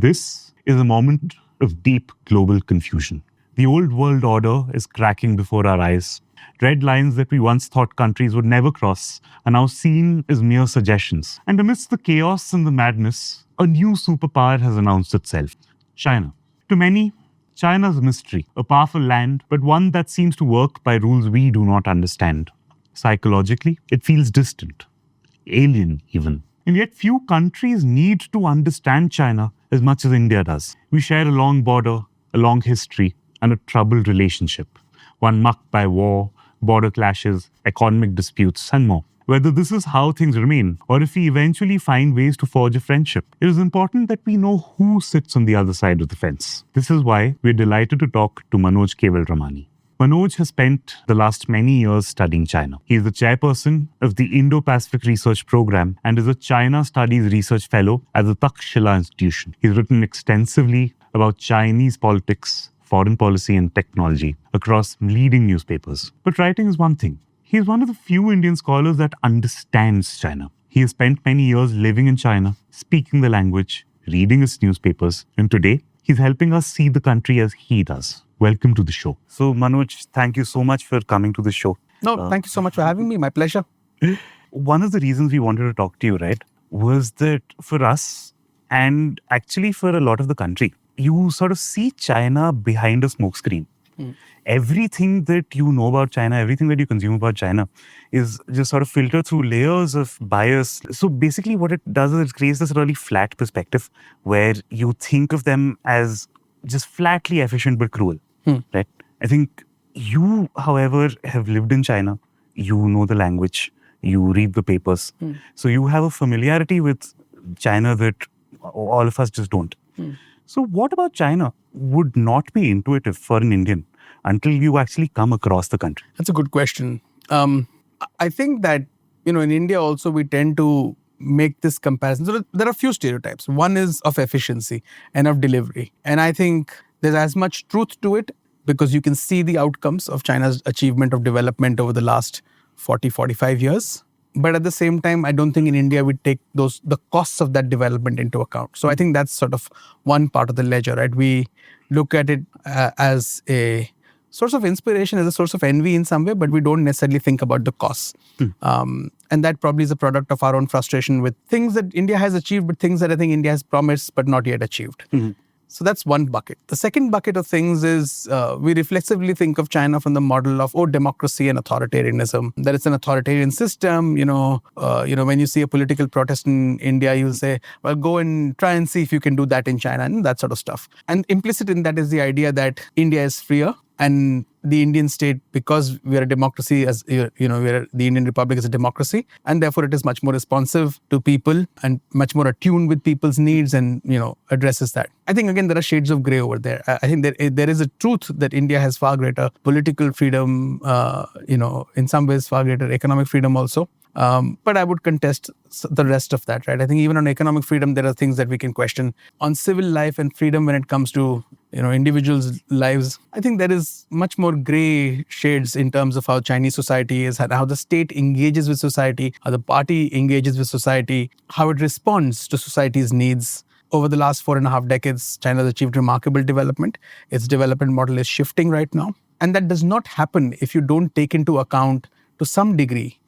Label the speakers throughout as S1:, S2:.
S1: This is a moment of deep global confusion. The old world order is cracking before our eyes. Red lines that we once thought countries would never cross are now seen as mere suggestions. And amidst the chaos and the madness, a new superpower has announced itself: China. To many, China is a mystery, a powerful land, but one that seems to work by rules we do not understand. Psychologically, it feels distant, alien even. And yet few countries need to understand China as much as India does. We share a long border, a long history, and a troubled relationship, one marked by war, border clashes, economic disputes, and more. Whether this is how things remain, or if we eventually find ways to forge a friendship, it is important that we know who sits on the other side of the fence. This is why we're delighted to talk to Manoj Kewalramani. Manoj has spent the last many years studying China. He is the chairperson of the Indo-Pacific Research Program and is a China Studies Research Fellow at the Takshashila Institution. He's written extensively about Chinese politics, foreign policy and technology across leading newspapers. But writing is one thing. He is one of the few Indian scholars that understands China. He has spent many years living in China, speaking the language, reading its newspapers, and today he's helping us see the country as he does. Welcome to the show. So Manoj, thank you so much for coming to the show.
S2: No, thank you so much for having me. My pleasure.
S1: One of the reasons we wanted to talk to you, right, was that for us and actually for a lot of the country, you sort of see China behind a smokescreen. Everything that you know about China, everything that you consume about China is just sort of filtered through layers of bias. So basically what it does is it creates this really flat perspective where you think of them as just flatly efficient but cruel, right? I think you, however, have lived in China. You know the language. You read the papers. So you have a familiarity with China that all of us just don't. So what about China would not be intuitive for an Indian until you actually come across the country?
S2: That's a good question. I think that, in India also we tend to make this comparison. So there are a few stereotypes. One is of efficiency and of delivery. And I think there's as much truth to it because you can see the outcomes of China's achievement of development over the last 40, 45 years. But at the same time, I don't think in India we take the costs of that development into account. So I think that's sort of one part of the ledger, right? We look at it as a source of inspiration, as a source of envy in some way, but we don't necessarily think about the costs. And that probably is a product of our own frustration with things that India has achieved, but things that I think India has promised but not yet achieved. So that's one bucket. The second bucket of things is we reflexively think of China from the model of, democracy and authoritarianism, that it's an authoritarian system. When you see a political protest in India, you'll say, well, go and try and see if you can do that in China and that sort of stuff. And implicit in that is the idea that India is freer and the Indian state, because we are a democracy, the Indian Republic is a democracy, and therefore it is much more responsive to people and much more attuned with people's needs and, addresses that. I think, again, there are shades of gray over there. I think there is a truth that India has far greater political freedom, in some ways far greater economic freedom also. But I would contest the rest of that, right? I think even on economic freedom, there are things that we can question. On civil life and freedom when it comes to, individuals' lives, I think there is much more gray shades in terms of how Chinese society is, how the state engages with society, how the party engages with society, how it responds to society's needs. Over the last 4.5 decades, China has achieved remarkable development. Its development model is shifting right now. And that does not happen if you don't take into account, to some degree,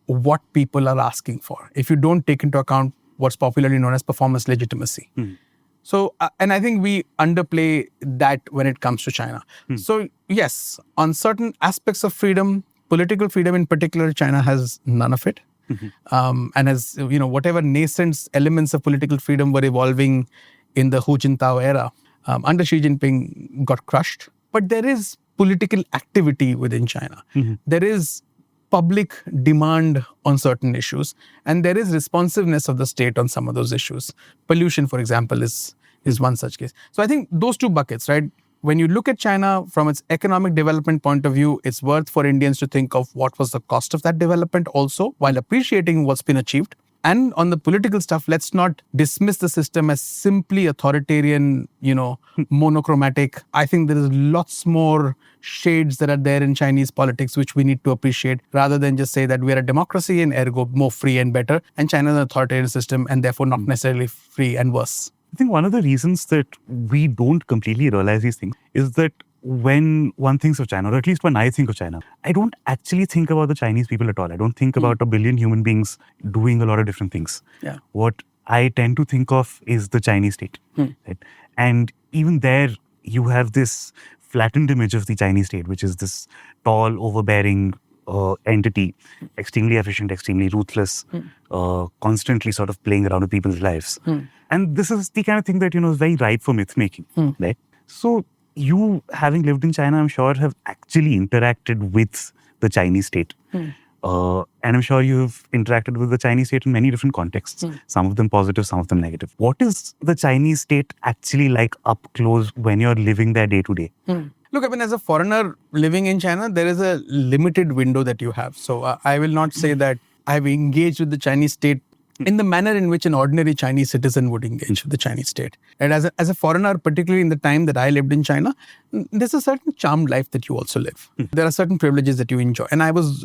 S2: what people are asking for, if you don't take into account what's popularly known as performance legitimacy. So, and I think we underplay that when it comes to China. So, yes, on certain aspects of freedom, political freedom in particular, China has none of it. And as, whatever nascent elements of political freedom were evolving in the Hu Jintao era, under Xi Jinping got crushed. But there is political activity within China. There is public demand on certain issues, and there is responsiveness of the state on some of those issues. Pollution, for example, is one such case. So I think those two buckets, right? When you look at China from its economic development point of view, it's worth for Indians to think of what was the cost of that development also, while appreciating what's been achieved. And on the political stuff, let's not dismiss the system as simply authoritarian, monochromatic. I think there is lots more shades that are there in Chinese politics, which we need to appreciate, rather than just say that we're a democracy and ergo more free and better, and China is an authoritarian system and therefore not necessarily free and worse.
S1: I think one of the reasons that we don't completely realize these things is that when one thinks of China, or at least when I think of China, I don't actually think about the Chinese people at all. I don't think about a billion human beings doing a lot of different things.
S2: Yeah.
S1: What I tend to think of is the Chinese state. Right? And even there, you have this flattened image of the Chinese state, which is this tall, overbearing entity, extremely efficient, extremely ruthless, constantly sort of playing around with people's lives. And this is the kind of thing that, is very ripe for myth making. Right? So you, having lived in China, I'm sure have actually interacted with the Chinese state. And I'm sure you've interacted with the Chinese state in many different contexts, some of them positive, some of them negative. What is the Chinese state actually like up close when you're living there day to day?
S2: Look, I mean, as a foreigner living in China, there is a limited window that you have. So I will not say that I've engaged with the Chinese state in the manner in which an ordinary Chinese citizen would engage with the Chinese state. And as a foreigner, particularly in the time that I lived in China, there's a certain charmed life that you also live. There are certain privileges that you enjoy. And I was,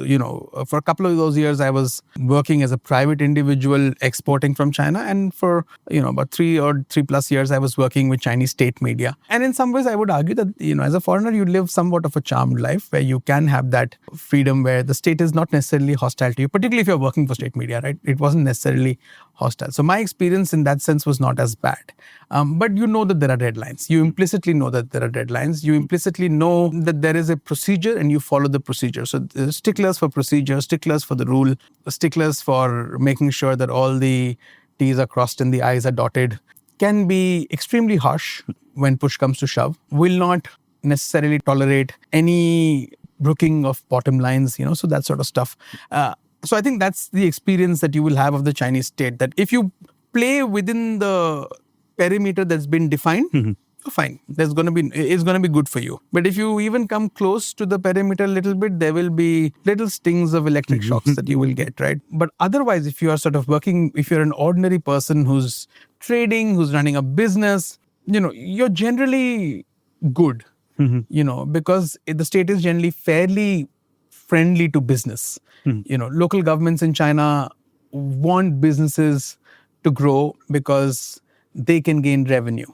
S2: for a couple of those years, I was working as a private individual exporting from China. And for, about 3+ years, I was working with Chinese state media. And in some ways, I would argue that, as a foreigner, you live somewhat of a charmed life where you can have that freedom where the state is not necessarily hostile to you, particularly if you're working for state media, right? It wasn't necessarily hostile. So my experience in that sense was not as bad. But you know that there are deadlines. You implicitly know that there are deadlines. You implicitly know that there is a procedure and you follow the procedure. So sticklers for procedure, sticklers for the rule, sticklers for making sure that all the T's are crossed and the I's are dotted can be extremely harsh when push comes to shove, will not necessarily tolerate any brooking of bottom lines, so that sort of stuff. So I think that's the experience that you will have of the Chinese state, that if you play within the perimeter that's been defined, you're fine. It's going to be good for you. But if you even come close to the perimeter a little bit, there will be little stings of electric shocks that you will get, right? But otherwise, if you are sort of working, if you're an ordinary person who's trading, who's running a business, you're generally good, because the state is generally fairly friendly to business. Local governments in China want businesses to grow because they can gain revenue.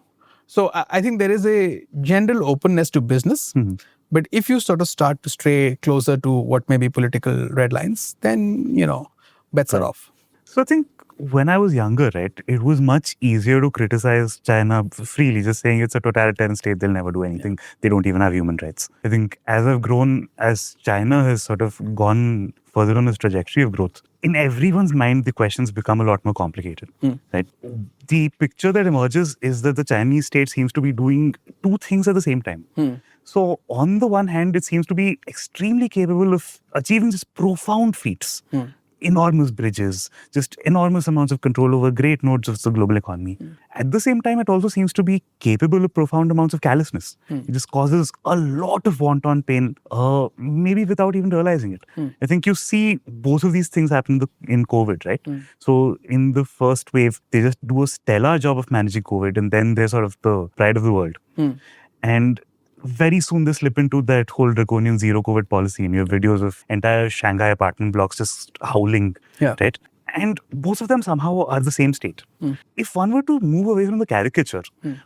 S2: So I think there is a general openness to business. But if you sort of start to stray closer to what may be political red lines, then, bets are off.
S1: So I think when I was younger, right, it was much easier to criticize China freely, just saying it's a totalitarian state, they'll never do anything. They don't even have human rights. I think as I've grown, as China has sort of gone further on its trajectory of growth, in everyone's mind, the questions become a lot more complicated, right? The picture that emerges is that the Chinese state seems to be doing two things at the same time. So on the one hand, it seems to be extremely capable of achieving just profound feats. Enormous bridges, just enormous amounts of control over great nodes of the global economy. At the same time, it also seems to be capable of profound amounts of callousness. It just causes a lot of wanton pain, maybe without even realizing it. I think you see both of these things happen in COVID, right? So in the first wave, they just do a stellar job of managing COVID, and then they're sort of the pride of the world. And very soon they slip into that whole draconian zero COVID policy, and you have videos of entire Shanghai apartment blocks just howling, right? And both of them somehow are the same state. If one were to move away from the caricature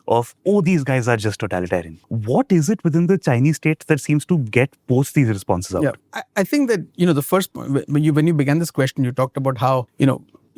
S1: of, these guys are just totalitarian, what is it within the Chinese state that seems to get both these responses out?
S2: I think that, the first point, when you began this question, you talked about how,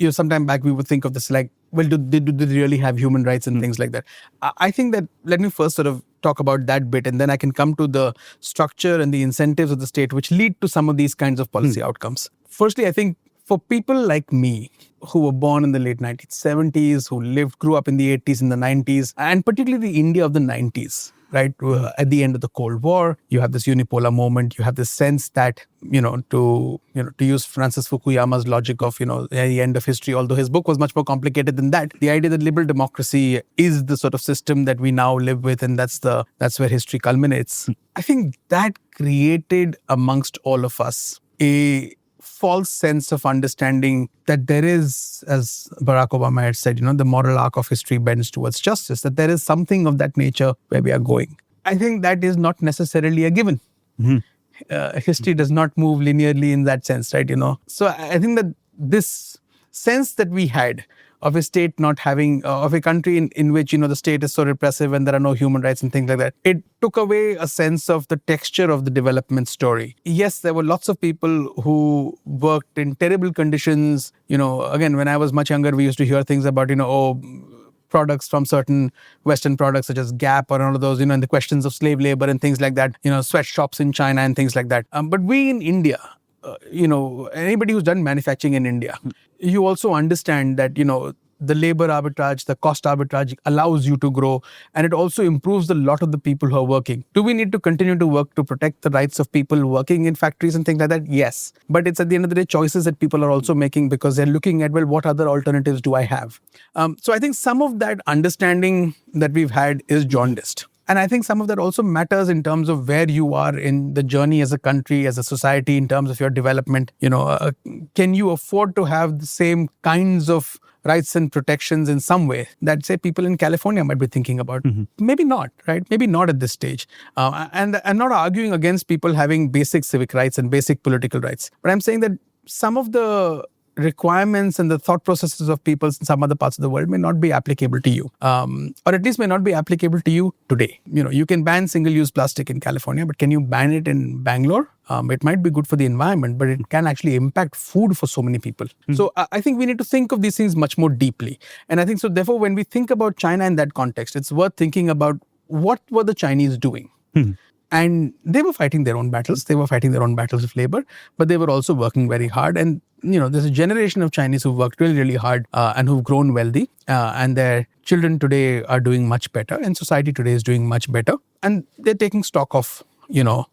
S2: sometime back we would think of this like, well, do they really have human rights and things like that? I think that, let me first sort of talk about that bit, and then I can come to the structure and the incentives of the state which lead to some of these kinds of policy outcomes. Firstly, I think for people like me who were born in the late 1970s, who grew up in the 80s and the 90s, and particularly the India of the 90s, right? At the end of the Cold War, you have this unipolar moment. You have this sense that, to use Francis Fukuyama's logic of, the end of history, although his book was much more complicated than that, the idea that liberal democracy is the sort of system that we now live with, and that's where history culminates. I think that created amongst all of us a false sense of understanding that there is, as Barack Obama had said, the moral arc of history bends towards justice, that there is something of that nature where we are going. I think that is not necessarily a given. History does not move linearly in that sense, right? So I think that this sense that we had of a state not having, of a country in which, the state is so repressive and there are no human rights and things like that. It took away a sense of the texture of the development story. Yes, there were lots of people who worked in terrible conditions. Again, when I was much younger, we used to hear things about, products from certain Western products such as Gap or all of those, and the questions of slave labor and things like that, sweatshops in China and things like that. But we in India, anybody who's done manufacturing in India, you also understand that, the labor arbitrage, the cost arbitrage allows you to grow, and it also improves the lot of the people who are working. Do we need to continue to work to protect the rights of people working in factories and things like that? Yes. But it's at the end of the day choices that people are also making because they're looking at, well, what other alternatives do I have? So I think some of that understanding that we've had is jaundiced. And I think some of that also matters in terms of where you are in the journey as a country, as a society, in terms of your development. Can you afford to have the same kinds of rights and protections in some way that, say, people in California might be thinking about? Maybe not, right? Maybe not at this stage. And I'm not arguing against people having basic civic rights and basic political rights. But I'm saying that some of the requirements and the thought processes of people in some other parts of the world may not be applicable to you, or at least may not be applicable to you today. You can ban single-use plastic in California, but can you ban it in Bangalore? It might be good for the environment, but it can actually impact food for so many people. So I think we need to think of these things much more deeply. And I think so, therefore, when we think about China in that context, it's worth thinking about what were the Chinese doing? And they were fighting their own battles. They were fighting their own battles of labor, but they were also working very hard. And, there's a generation of Chinese who've worked really, really hard and who've grown wealthy. And their children today are doing much better. And society today is doing much better. And they're taking stock of,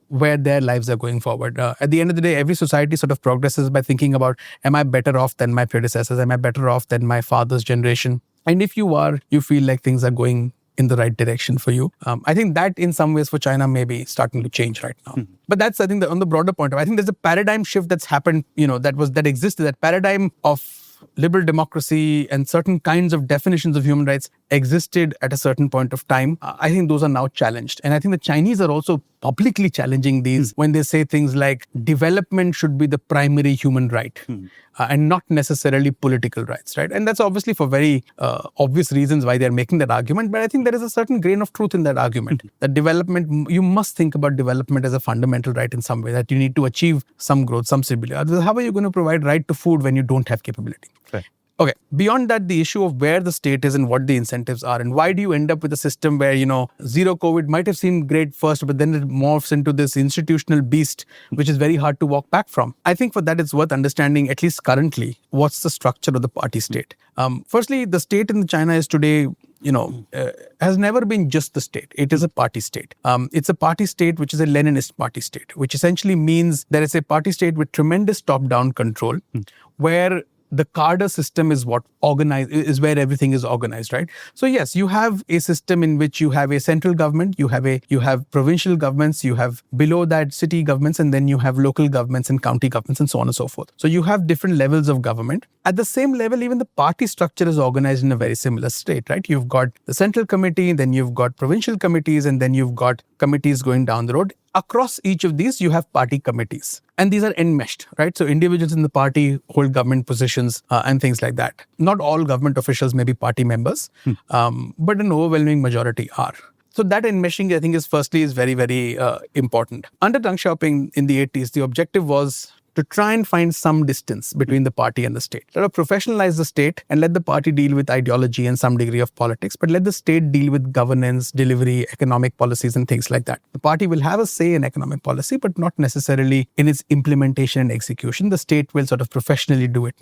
S2: where their lives are going forward. At the end of the day, every society sort of progresses by thinking about, am I better off than my predecessors? Am I better off than my father's generation? And if you are, you feel like things are going in the right direction for you. I think that in some ways for China may be starting to change right now. But that's, I think, on the broader point, I think there's a paradigm shift that's happened, that existed, that paradigm of liberal democracy and certain kinds of definitions of human rights existed at a certain point of time. I think those are now challenged. And I think the Chinese are also publicly challenging these when they say things like development should be the primary human right and not necessarily political rights, right? And that's obviously for very obvious reasons why they're making that argument. But I think there is a certain grain of truth in that argument, that development, you must think about development as a fundamental right in some way, that you need to achieve some growth, some stability. Otherwise, how are you going to provide right to food when you don't have capability?
S1: Right.
S2: Okay, beyond that, the issue of where the state is and what the incentives are, and why do you end up with a system where, zero COVID might have seemed great first, but then it morphs into this institutional beast, which is very hard to walk back from. I think for that, it's worth understanding, at least currently, what's the structure of the party state. Firstly, the state in China is today, has never been just the state. It is a party state. It's a party state which is a Leninist party state, which essentially means there is a party state with tremendous top-down control, where the cadre system is where everything is organized, right? So yes, you have a system in which you have a central government, you have provincial governments, you have below that city governments, and then you have local governments and county governments and so on and so forth. So you have different levels of government. At the same level, even the party structure is organized in a very similar state, right? You've got the central committee, then you've got provincial committees, and then you've got committees going down the road. Across each of these, you have party committees. And these are enmeshed, right? So individuals in the party hold government positions and things like that. Not all government officials may be party members, but an overwhelming majority are. So that enmeshing, I think, is very, very important. Under Deng Xiaoping in the 80s, the objective was to try and find some distance between the party and the state. Let us professionalize the state and let the party deal with ideology and some degree of politics, but let the state deal with governance, delivery, economic policies and things like that. The party will have a say in economic policy, but not necessarily in its implementation and execution. The state will sort of professionally do it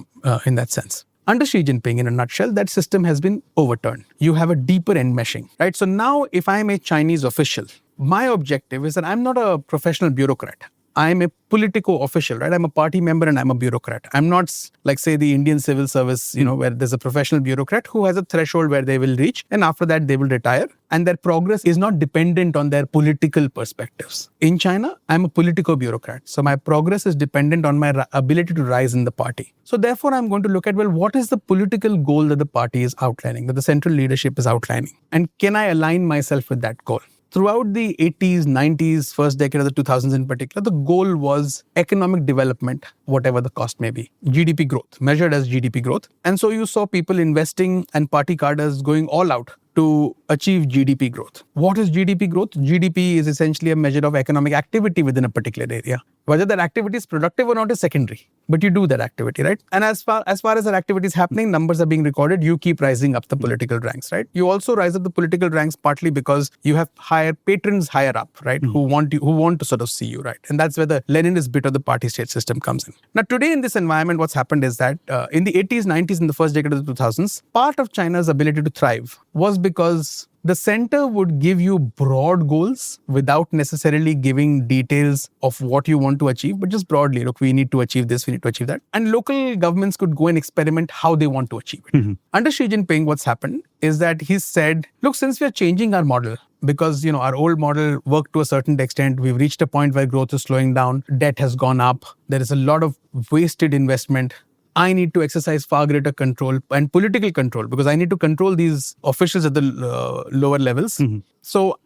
S2: in that sense. Under Xi Jinping, in a nutshell, that system has been overturned. You have a deeper enmeshing, right? So now if I'm a Chinese official, my objective is that I'm not a professional bureaucrat. I'm a political official, right? I'm a party member and I'm a bureaucrat. I'm not like, say, the Indian civil service, where there's a professional bureaucrat who has a threshold where they will reach, and after that they will retire. And their progress is not dependent on their political perspectives. In China, I'm a political bureaucrat. So my progress is dependent on my ability to rise in the party. So therefore, I'm going to look at, well, what is the political goal that the party is outlining, that the central leadership is outlining? And can I align myself with that goal? throughout the 80s, 90s, first decade of the 2000s in particular, the goal was economic development, whatever the cost may be. GDP growth, measured as GDP growth. And so you saw people investing and party cadres going all out to achieve GDP growth. What is GDP growth? GDP is essentially a measure of economic activity within a particular area. Whether that activity is productive or not is secondary, but you do that activity, right? And as far as that activity is happening, numbers are being recorded, you keep rising up the political ranks, right? You also rise up the political ranks partly because you have higher patrons higher up, right? Who want to sort of see you, right? And that's where the Leninist bit of the party-state system comes in. Now, today in this environment, what's happened is that in the 80s, 90s, in the first decade of the 2000s, part of China's ability to thrive was because the center would give you broad goals without necessarily giving details of what you want to achieve, but just broadly, look, we need to achieve this, we need to achieve that. And local governments could go and experiment how they want to achieve it. Under Xi Jinping, what's happened is that he's said, look, since we are changing our model, because our old model worked to a certain extent, we've reached a point where growth is slowing down, debt has gone up, there is a lot of wasted investment. I need to exercise far greater control and political control because I need to control these officials at the lower levels. So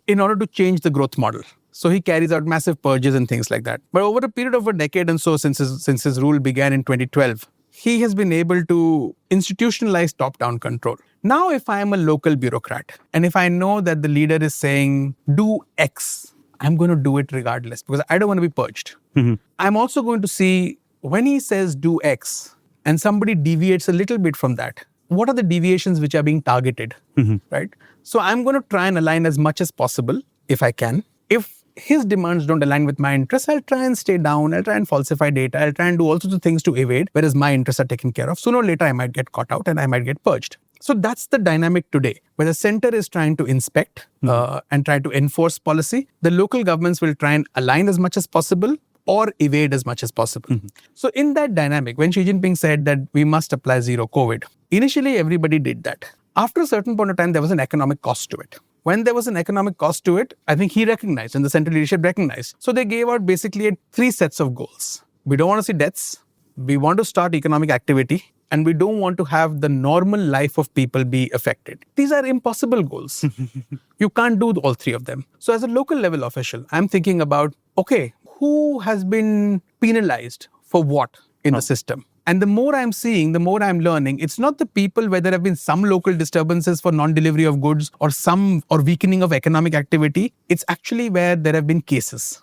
S2: in order to change the growth model. So he carries out massive purges and things like that. But over a period of a decade and so since his rule began in 2012, he has been able to institutionalize top-down control. Now, if I am a local bureaucrat and if I know that the leader is saying, do X, I'm going to do it regardless because I don't want to be purged. I'm also going to see when he says do X and somebody deviates a little bit from that, what are the deviations which are being targeted, right? So I'm going to try and align as much as possible if I can. If his demands don't align with my interests, I'll try and stay down, I'll try and falsify data, I'll try and do all sorts of things to evade, whereas my interests are taken care of. Sooner or later, I might get caught out and I might get purged. So that's the dynamic today, where the center is trying to inspect and try to enforce policy. The local governments will try and align as much as possible or evade as much as possible. So in that dynamic, when Xi Jinping said that we must apply zero COVID, initially everybody did that. After a certain point of time, there was an economic cost to it. When there was an economic cost to it, I think he recognized and the central leadership recognized. So they gave out basically 3 sets of goals. We don't want to see deaths. We want to start economic activity. And we don't want to have the normal life of people be affected. These are impossible goals. You can't do all 3 of them. So as a local level official, I'm thinking about, okay, who has been penalized for what in the system? And the more I'm seeing, the more I'm learning, it's not the people where there have been some local disturbances for non-delivery of goods or weakening of economic activity. It's actually where there have been cases.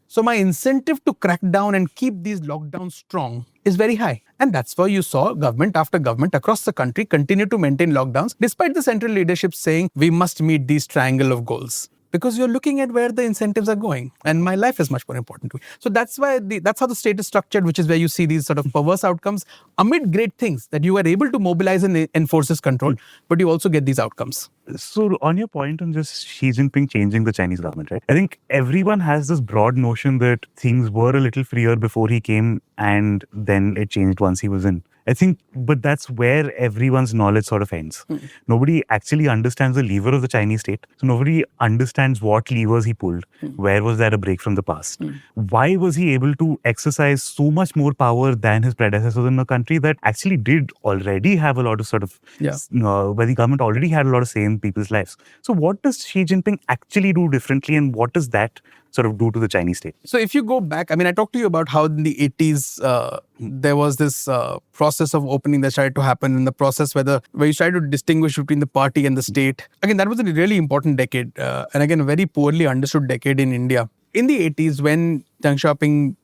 S2: So my incentive to crack down and keep these lockdowns strong is very high. And that's why you saw government after government across the country continue to maintain lockdowns, despite the central leadership saying we must meet these triangle of goals. Because you're looking at where the incentives are going. And my life is much more important to me. So that's why that's how the state is structured, which is where you see these sort of perverse outcomes amid great things that you are able to mobilize and enforce this control, but you also get these outcomes.
S1: So on your point on just Xi Jinping changing the Chinese government, right? I think everyone has this broad notion that things were a little freer before he came and then it changed once he was in. I think, but that's where everyone's knowledge sort of ends. Nobody actually understands the lever of the Chinese state. So nobody understands what levers he pulled. Where was there a break from the past? Why was he able to exercise so much more power than his predecessors in a country that actually did already have a lot of sort of, where the government already had a lot of say in people's lives. So what does Xi Jinping actually do differently and what does that sort of do to the Chinese state?
S2: So if you go back, I talked to you about how in the 80s, there was this process of opening that started to happen in the process where you started to distinguish between the party and the state. Again, that was a really important decade and again, a very poorly understood decade in India. In the 80s, when Deng Xiaoping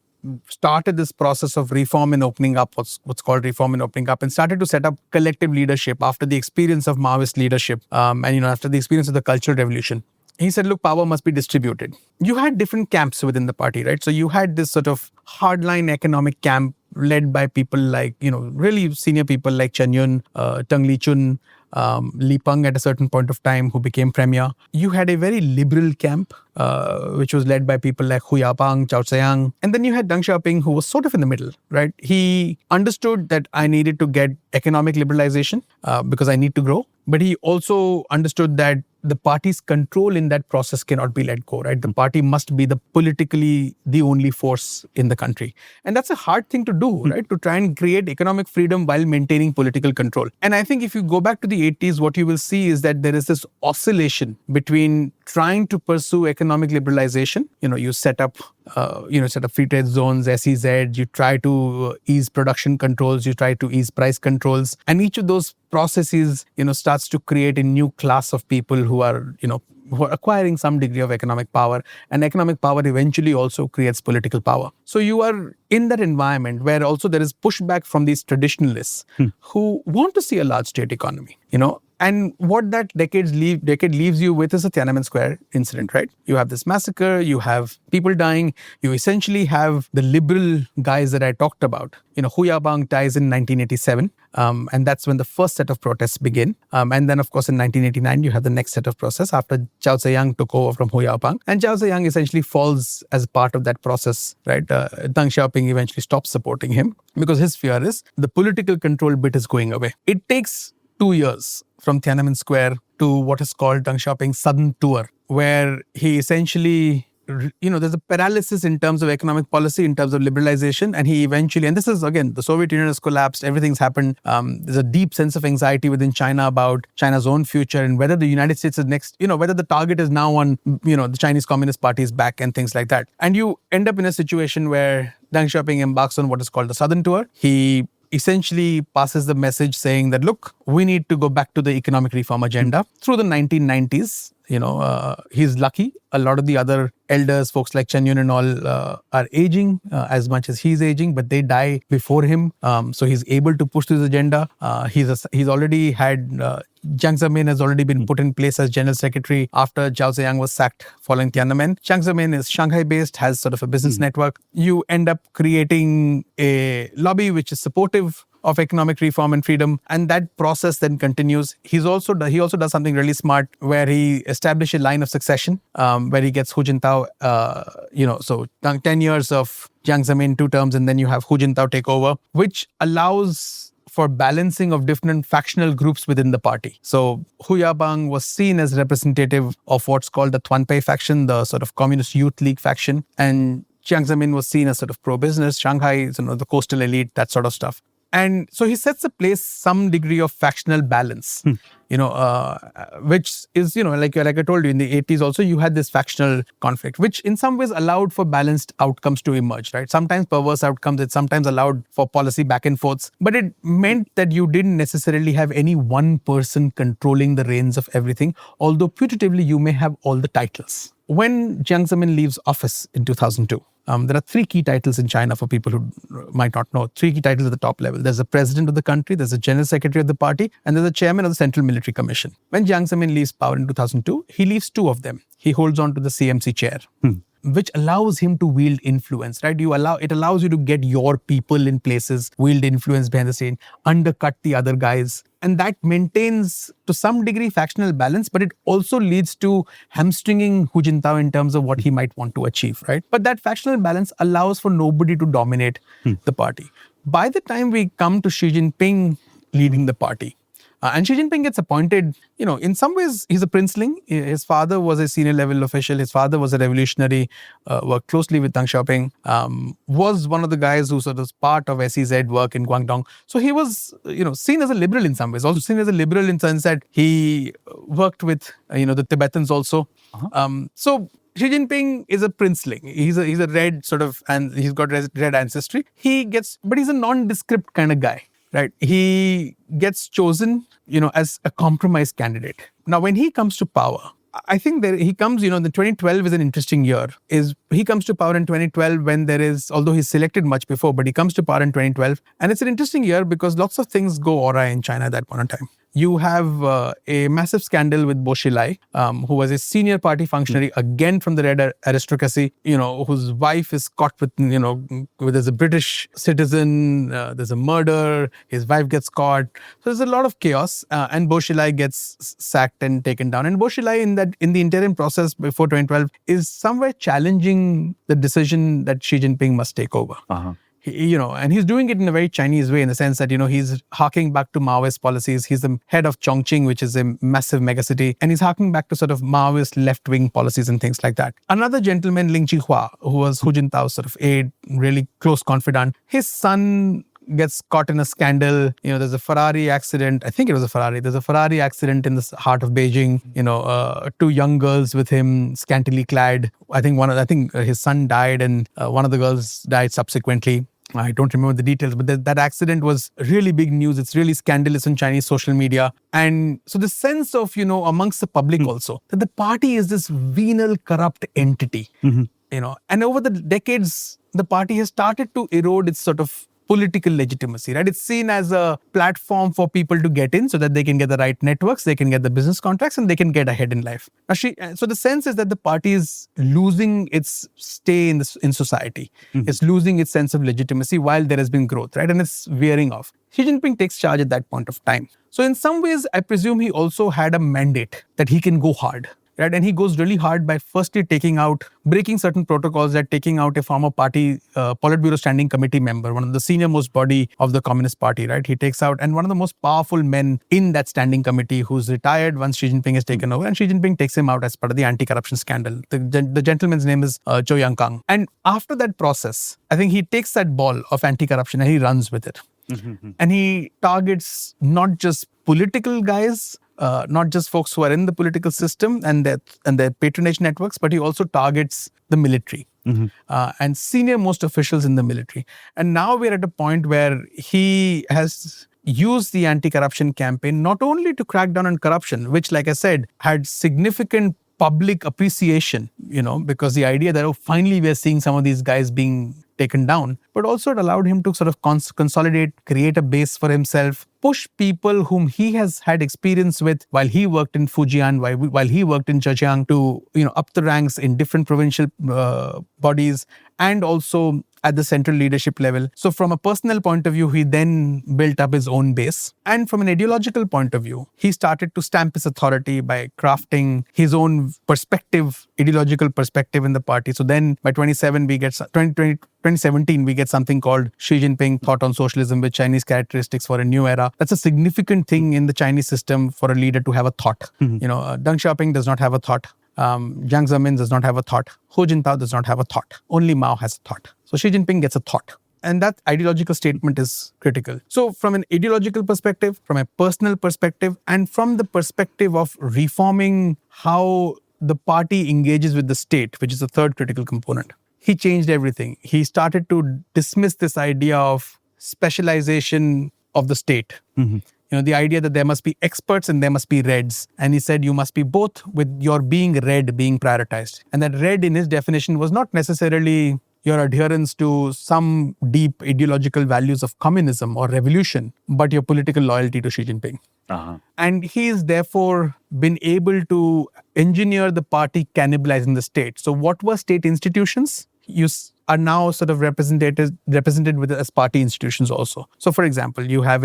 S2: started this process of reform and opening up, what's called reform and opening up, and started to set up collective leadership after the experience of Maoist leadership and after the experience of the Cultural Revolution. He said, look, power must be distributed. You had different camps within the party, right? So you had this sort of hardline economic camp led by people like, really senior people like Chen Yun, Teng Li-chun, Li Peng at a certain point of time who became premier. You had a very liberal camp, which was led by people like Hu Yapang, Chao Tsayang. And then you had Deng Xiaoping, who was sort of in the middle, right? He understood that I needed to get economic liberalization because I need to grow. But he also understood that the party's control in that process cannot be let go, right? The party must be the politically the only force in the country. And that's a hard thing to do, right? To try and create economic freedom while maintaining political control. And I think if you go back to the 80s, what you will see is that there is this oscillation between trying to pursue economic liberalization. You set up free trade zones, SEZ, you try to ease production controls, you try to ease price controls. And each of those processes, starts to create a new class of people who are acquiring some degree of economic power. And economic power eventually also creates political power. So you are in that environment where also there is pushback from these traditionalists who want to see a large state economy, And what that decade leaves you with is a Tiananmen Square incident, right? You have this massacre, you have people dying, you essentially have the liberal guys that I talked about. Hu Yaobang dies in 1987, and that's when the first set of protests begin. And then, of course, in 1989, you have the next set of protests after Zhao Ziyang took over from Hu Yaobang. And Zhao Ziyang essentially falls as part of that process, right? Deng Xiaoping eventually stops supporting him because his fear is the political control bit is going away. It takes 2 years from Tiananmen Square to what is called Deng Xiaoping's Southern Tour, where he essentially, there's a paralysis in terms of economic policy, in terms of liberalization, and he eventually, and this is, again, the Soviet Union has collapsed, everything's happened. There's a deep sense of anxiety within China about China's own future and whether the United States is next, whether the target is now on, the Chinese Communist Party's back and things like that. And you end up in a situation where Deng Xiaoping embarks on what is called the Southern Tour. He essentially passes the message saying that, look, we need to go back to the economic reform agenda. Through the 1990s, he's lucky. A lot of the other elders, folks like Chen Yun and all, are aging as much as he's aging, but they die before him. So he's able to push through his agenda. He's already had Jiang Zemin has already been put in place as general secretary after Zhao Ziyang was sacked following Tiananmen. Jiang Zemin is Shanghai-based, has sort of a business network. You end up creating a lobby which is supportive of economic reform and freedom, and that process then continues. He also does something really smart where he established a line of succession where he gets Hu Jintao, so 10 years of Jiang Zemin, 2 terms, and then you have Hu Jintao take over, which allows for balancing of different factional groups within the party. So Hu Yaobang was seen as representative of what's called the Tuanpei faction, the sort of Communist Youth League faction, and Jiang Zemin was seen as sort of pro-business, Shanghai, the coastal elite, that sort of stuff. And so he sets in place some degree of factional balance, which is, like I told you, in the 80s also, you had this factional conflict, which in some ways allowed for balanced outcomes to emerge, right? Sometimes perverse outcomes, it sometimes allowed for policy back and forths, but it meant that you didn't necessarily have any one person controlling the reins of everything, although putatively you may have all the titles. When Jiang Zemin leaves office in 2002, there are 3 key titles in China for people who might not know. 3 key titles at the top level. There's the president of the country, there's the general secretary of the party, and there's the chairman of the Central Military Commission. When Jiang Zemin leaves power in 2002, he leaves 2 of them. He holds on to the CMC chair, which allows him to wield influence, right? It allows you to get your people in places, wield influence behind the scene, undercut the other guys. And that maintains, to some degree, factional balance, but it also leads to hamstringing Hu Jintao in terms of what he might want to achieve, right? But that factional balance allows for nobody to dominate the party. By the time we come to Xi Jinping leading the party, and Xi Jinping gets appointed, in some ways, he's a princeling. His father was a senior level official. His father was a revolutionary, worked closely with Deng Xiaoping, was one of the guys who sort of was part of SEZ work in Guangdong. So he was, seen as a liberal in some ways, also seen as a liberal in the sense that he worked with, the Tibetans also. So Xi Jinping is a princeling. He's a red sort of, and he's got red ancestry. But he's a nondescript kind of guy. Right. He gets chosen, as a compromise candidate. Now, when he comes to power, I think that he comes, the 2012 is an interesting year. He comes to power in 2012 when although he's selected much before, but he comes to power in 2012. And it's an interesting year because lots of things go awry in China at that point in time. You have a massive scandal with Bo Xilai, who was a senior party functionary, again from the red aristocracy, whose wife is caught with, there's a British citizen, there's a murder, his wife gets caught. So there's a lot of chaos, and Bo Xilai gets sacked and taken down. And Bo Xilai in the interim process before 2012 is somewhere challenging the decision that Xi Jinping must take over. And he's doing it in a very Chinese way in the sense that, he's harking back to Maoist policies. He's the head of Chongqing, which is a massive megacity, and he's harking back to sort of Maoist left-wing policies and things like that. Another gentleman, Ling Chihua, who was Hu Jintao's sort of aide, really close confidant, his son gets caught in a scandal. There's a Ferrari accident. I think it was a Ferrari. There's a Ferrari accident in the heart of Beijing. Two young girls with him, scantily clad. I think his son died, and one of the girls died subsequently. I don't remember the details, but that accident was really big news. It's really scandalous on Chinese social media. And so the sense of, amongst the public also, that the party is this venal, corrupt entity. And over the decades, the party has started to erode its sort of political legitimacy, right? It's seen as a platform for people to get in so that they can get the right networks, they can get the business contracts, and they can get ahead in life. So the sense is that the party is losing its stay in society. It's losing its sense of legitimacy while there has been growth, right? And it's veering off. Xi Jinping takes charge at that point of time. So in some ways, I presume he also had a mandate that he can go hard. Right? And he goes really hard by firstly breaking certain protocols, that taking out a former party Politburo Standing Committee member, one of the senior most body of the Communist Party, right? He takes out, and one of the most powerful men in that standing committee who's retired once Xi Jinping has taken over, and Xi Jinping takes him out as part of the anti-corruption scandal. The gentleman's name is Zhou Yangkang. And after that process, I think he takes that ball of anti-corruption and he runs with it. And he targets not just political guys, not just folks who are in the political system and their patronage networks, but he also targets the military and senior most officials in the military. And now we're at a point where he has used the anti-corruption campaign not only to crack down on corruption, which, like I said, had significant public appreciation, because the idea that, finally we're seeing some of these guys being taken down, but also it allowed him to sort of consolidate, create a base for himself, push people whom he has had experience with while he worked in Fujian, while he worked in Zhejiang, to up the ranks in different provincial bodies and also at the central leadership level. So from a personal point of view, he then built up his own base. And from an ideological point of view, he started to stamp his authority by crafting his own ideological perspective in the party. So then by 2017, we get something called Xi Jinping Thought on Socialism with Chinese Characteristics for a New Era. That's a significant thing in the Chinese system for a leader to have a thought. Deng Xiaoping does not have a thought. Jiang Zemin does not have a thought. Hu Jintao does not have a thought. Only Mao has a thought. So Xi Jinping gets a thought. And that ideological statement is critical. So from an ideological perspective, from a personal perspective, and from the perspective of reforming how the party engages with the state, which is the third critical component, he changed everything. He started to dismiss this idea of specialization of the state. The idea that there must be experts and there must be reds. And he said you must be both, with your being red being prioritized. And that red in his definition was not necessarily your adherence to some deep ideological values of communism or revolution, but your political loyalty to Xi Jinping. And he's therefore been able to engineer the party cannibalizing the state. So what were state institutions? You are now sort of represented with as party institutions also. So for example, you have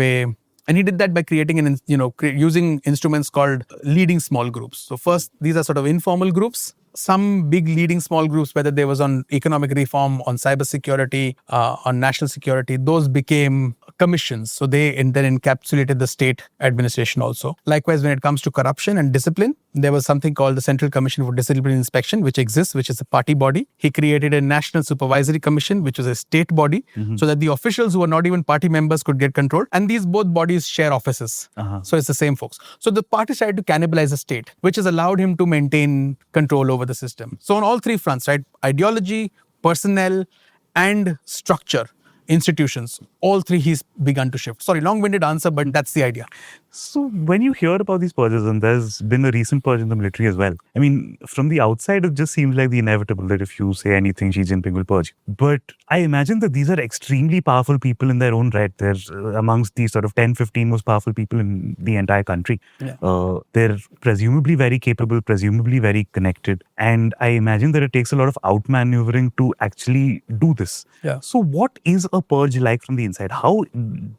S2: and he did that by creating using instruments called leading small groups. So first, these are sort of informal groups. Some big leading small groups, whether they was on economic reform, on cybersecurity, on national security, those became commissions. So they then encapsulated the state administration also. Likewise, when it comes to corruption and discipline, there was something called the Central Commission for Discipline Inspection, which exists, which is a party body. He created a National Supervisory Commission, which was a state body, so that the officials who were not even party members could get control. And these both bodies share offices. So it's the same folks. So the party tried to cannibalize the state, which has allowed him to maintain control over the system. So on all three fronts, right? Ideology, personnel, and structure, institutions, all three he's begun to shift. Sorry, long-winded answer, but that's the idea.
S1: So when you hear about these purges, and there's been a recent purge in the military as well, I mean, from the outside, it just seems like the inevitable that if you say anything, Xi Jinping will purge. But I imagine that these are extremely powerful people in their own right. They're amongst the sort of 10, 15 most powerful people in the entire country.
S2: Yeah.
S1: They're presumably very capable, presumably very connected. And I imagine that it takes a lot of outmaneuvering to actually do this.
S2: Yeah.
S1: So what is a purge like from the inside? How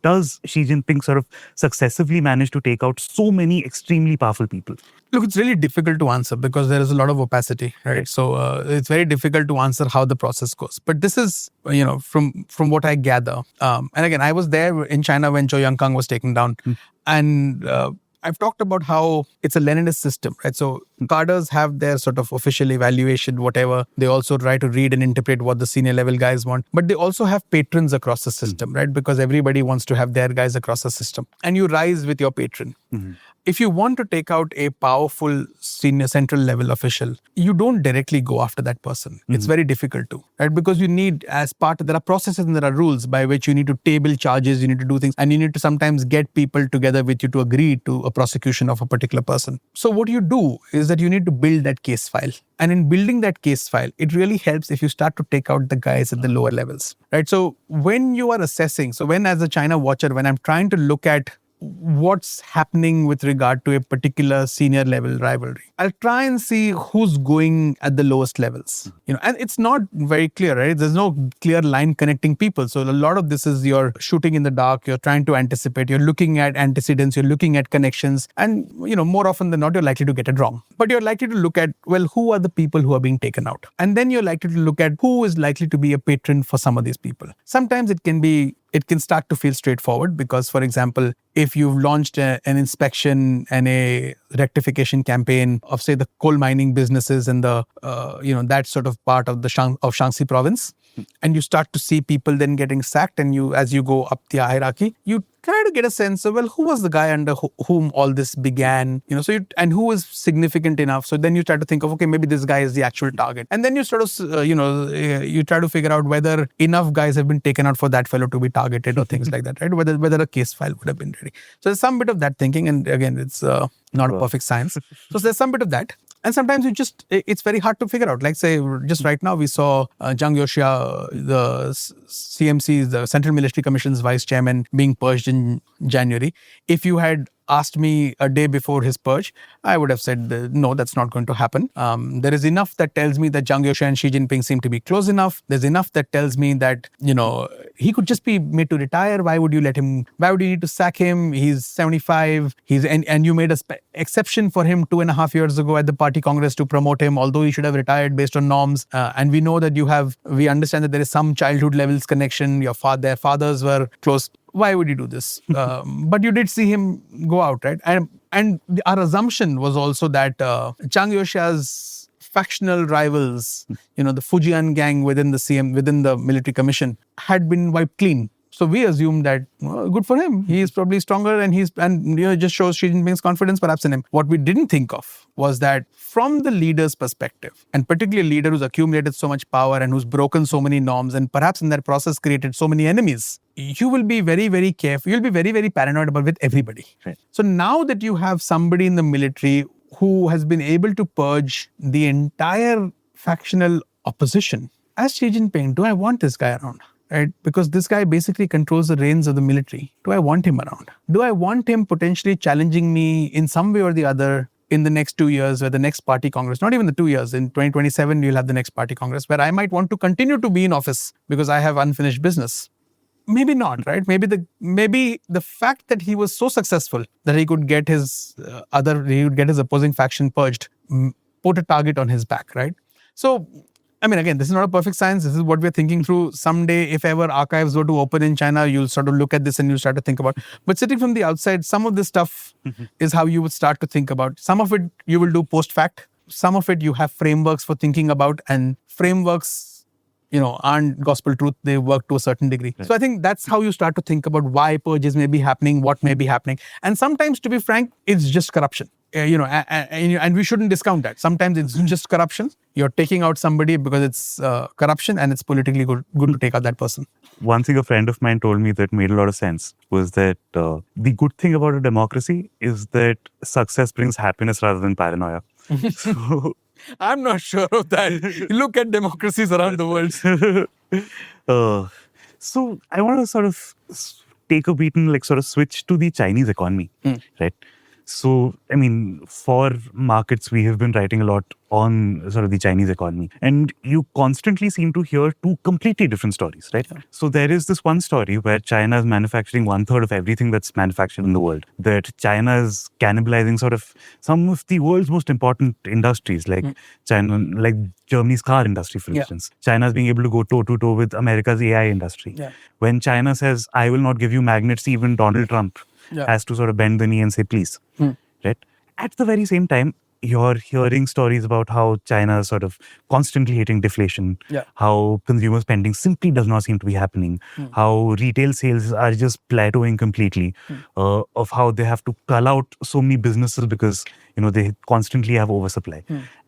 S1: does Xi Jinping sort of successively manage managed to take out so many extremely powerful people?
S2: Look, it's really difficult to answer because there is a lot of opacity, right? So it's very difficult to answer how the process goes. But this is, from what I gather. And again, I was there in China when Zhou Yangkang was taken down. And I've talked about how it's a Leninist system, right? So cadres have their sort of official evaluation, whatever. They also try to read and interpret what the senior level guys want. But they also have patrons across the system, right? Because everybody wants to have their guys across the system. And you rise with your patron. If you want to take out a powerful senior central level official, you don't directly go after that person. It's very difficult to, right? Because you need, there are processes and there are rules by which you need to table charges, you need to do things, and you need to sometimes get people together with you to agree to a prosecution of a particular person. So what you do is that you need to build that case file. And in building that case file, it really helps if you start to take out the guys at the lower levels, right? So when you are assessing, as a China watcher, when I'm trying to look at what's happening with regard to a particular senior level rivalry, I'll try and see who's going at the lowest levels. And it's not very clear, right? There's no clear line connecting people. So a lot of this is you're shooting in the dark, you're trying to anticipate, you're looking at antecedents, you're looking at connections, and more often than not, you're likely to get it wrong. But you're likely to look at, who are the people who are being taken out? And then you're likely to look at who is likely to be a patron for some of these people. Sometimes it can start to feel straightforward because, for example, if you've launched an inspection and a rectification campaign of, say, the coal mining businesses and the, that sort of part of the Shaanxi province, and you start to see people then getting sacked, and as you go up the hierarchy, you try to get a sense of, who was the guy under whom all this began, and who was significant enough. So then you try to think of, okay, maybe this guy is the actual target. And then you sort of, you try to figure out whether enough guys have been taken out for that fellow to be targeted or things like that, right? Whether a case file would have been ready. So there's some bit of that thinking. And again, it's not a perfect science. So there's some bit of that. And sometimes it's very hard to figure out. Like, say, just right now, we saw Zhang Yoxia, the CMC, the Central Military Commission's vice chairman, being purged in January. If you had asked me a day before his purge, I would have said, no, that's not going to happen. There is enough that tells me that Zhang Yoxia and Xi Jinping seem to be close enough. There's enough that tells me that, he could just be made to retire. Why would you need to sack him? He's 75. And you made an exception for him 2.5 years ago at the party congress to promote him, although he should have retired based on norms. And we know that we understand that there is some childhood levels connection. Their fathers were close. Why would you do this? But you did see him go out, right? And our assumption was also that Zhang Yoxia's factional rivals, the Fujian gang within the military commission, had been wiped clean. So we assumed that, good for him. He is probably stronger, and it just shows Xi Jinping's confidence perhaps in him. What we didn't think of was that from the leader's perspective, and particularly a leader who's accumulated so much power and who's broken so many norms and perhaps in that process created so many enemies, you will be very, very careful. You'll be very, very paranoid with everybody. Right. So now that you have somebody in the military who has been able to purge the entire factional opposition, as Xi Jinping, do I want this guy around? Right? Because this guy basically controls the reins of the military. Do I want him around? Do I want him potentially challenging me in some way or the other in the next 2 years, or the next party congress? Not even the 2 years. In 2027, you'll have the next party congress where I might want to continue to be in office because I have unfinished business. Maybe not, right? Maybe the fact that he was so successful that he could get his opposing faction purged, put a target on his back, right? So, again, this is not a perfect science. This is what we're thinking through. Someday, if ever archives were to open in China, you'll sort of look at this and you'll start to think about. But sitting from the outside, some of this stuff is how you would start to think about. Some of it you will do post-fact. Some of it you have frameworks for thinking about, and frameworks, aren't gospel truth. They work to a certain degree. Right. So I think that's how you start to think about why purges may be happening, what may be happening. And sometimes, to be frank, it's just corruption. And we shouldn't discount that. Sometimes it's just corruption. You're taking out somebody because it's corruption, and it's politically good to take out that person.
S1: One thing a friend of mine told me that made a lot of sense was that the good thing about a democracy is that success brings happiness rather than paranoia. So,
S2: I'm not sure of that. Look at democracies around the world.
S1: So I want to sort of take a beat and sort of switch to the Chinese economy, right? So, I mean, for markets, we have been writing a lot on sort of the Chinese economy. And you constantly seem to hear two completely different stories, right?
S2: Yeah.
S1: So there is this one story where China is manufacturing 1/3 of everything that's manufactured in the world. That China is cannibalizing sort of some of the world's most important industries, like China, like Germany's car industry, for instance. China is being able to go toe to toe with America's AI industry.
S2: Yeah.
S1: When China says, I will not give you magnets, even Donald Trump has to sort of bend the knee and say, please. Right? At the very same time, you're hearing stories about how China is sort of constantly hitting deflation, how consumer spending simply does not seem to be happening, how retail sales are just plateauing completely, of how they have to cull out so many businesses because, they constantly have oversupply.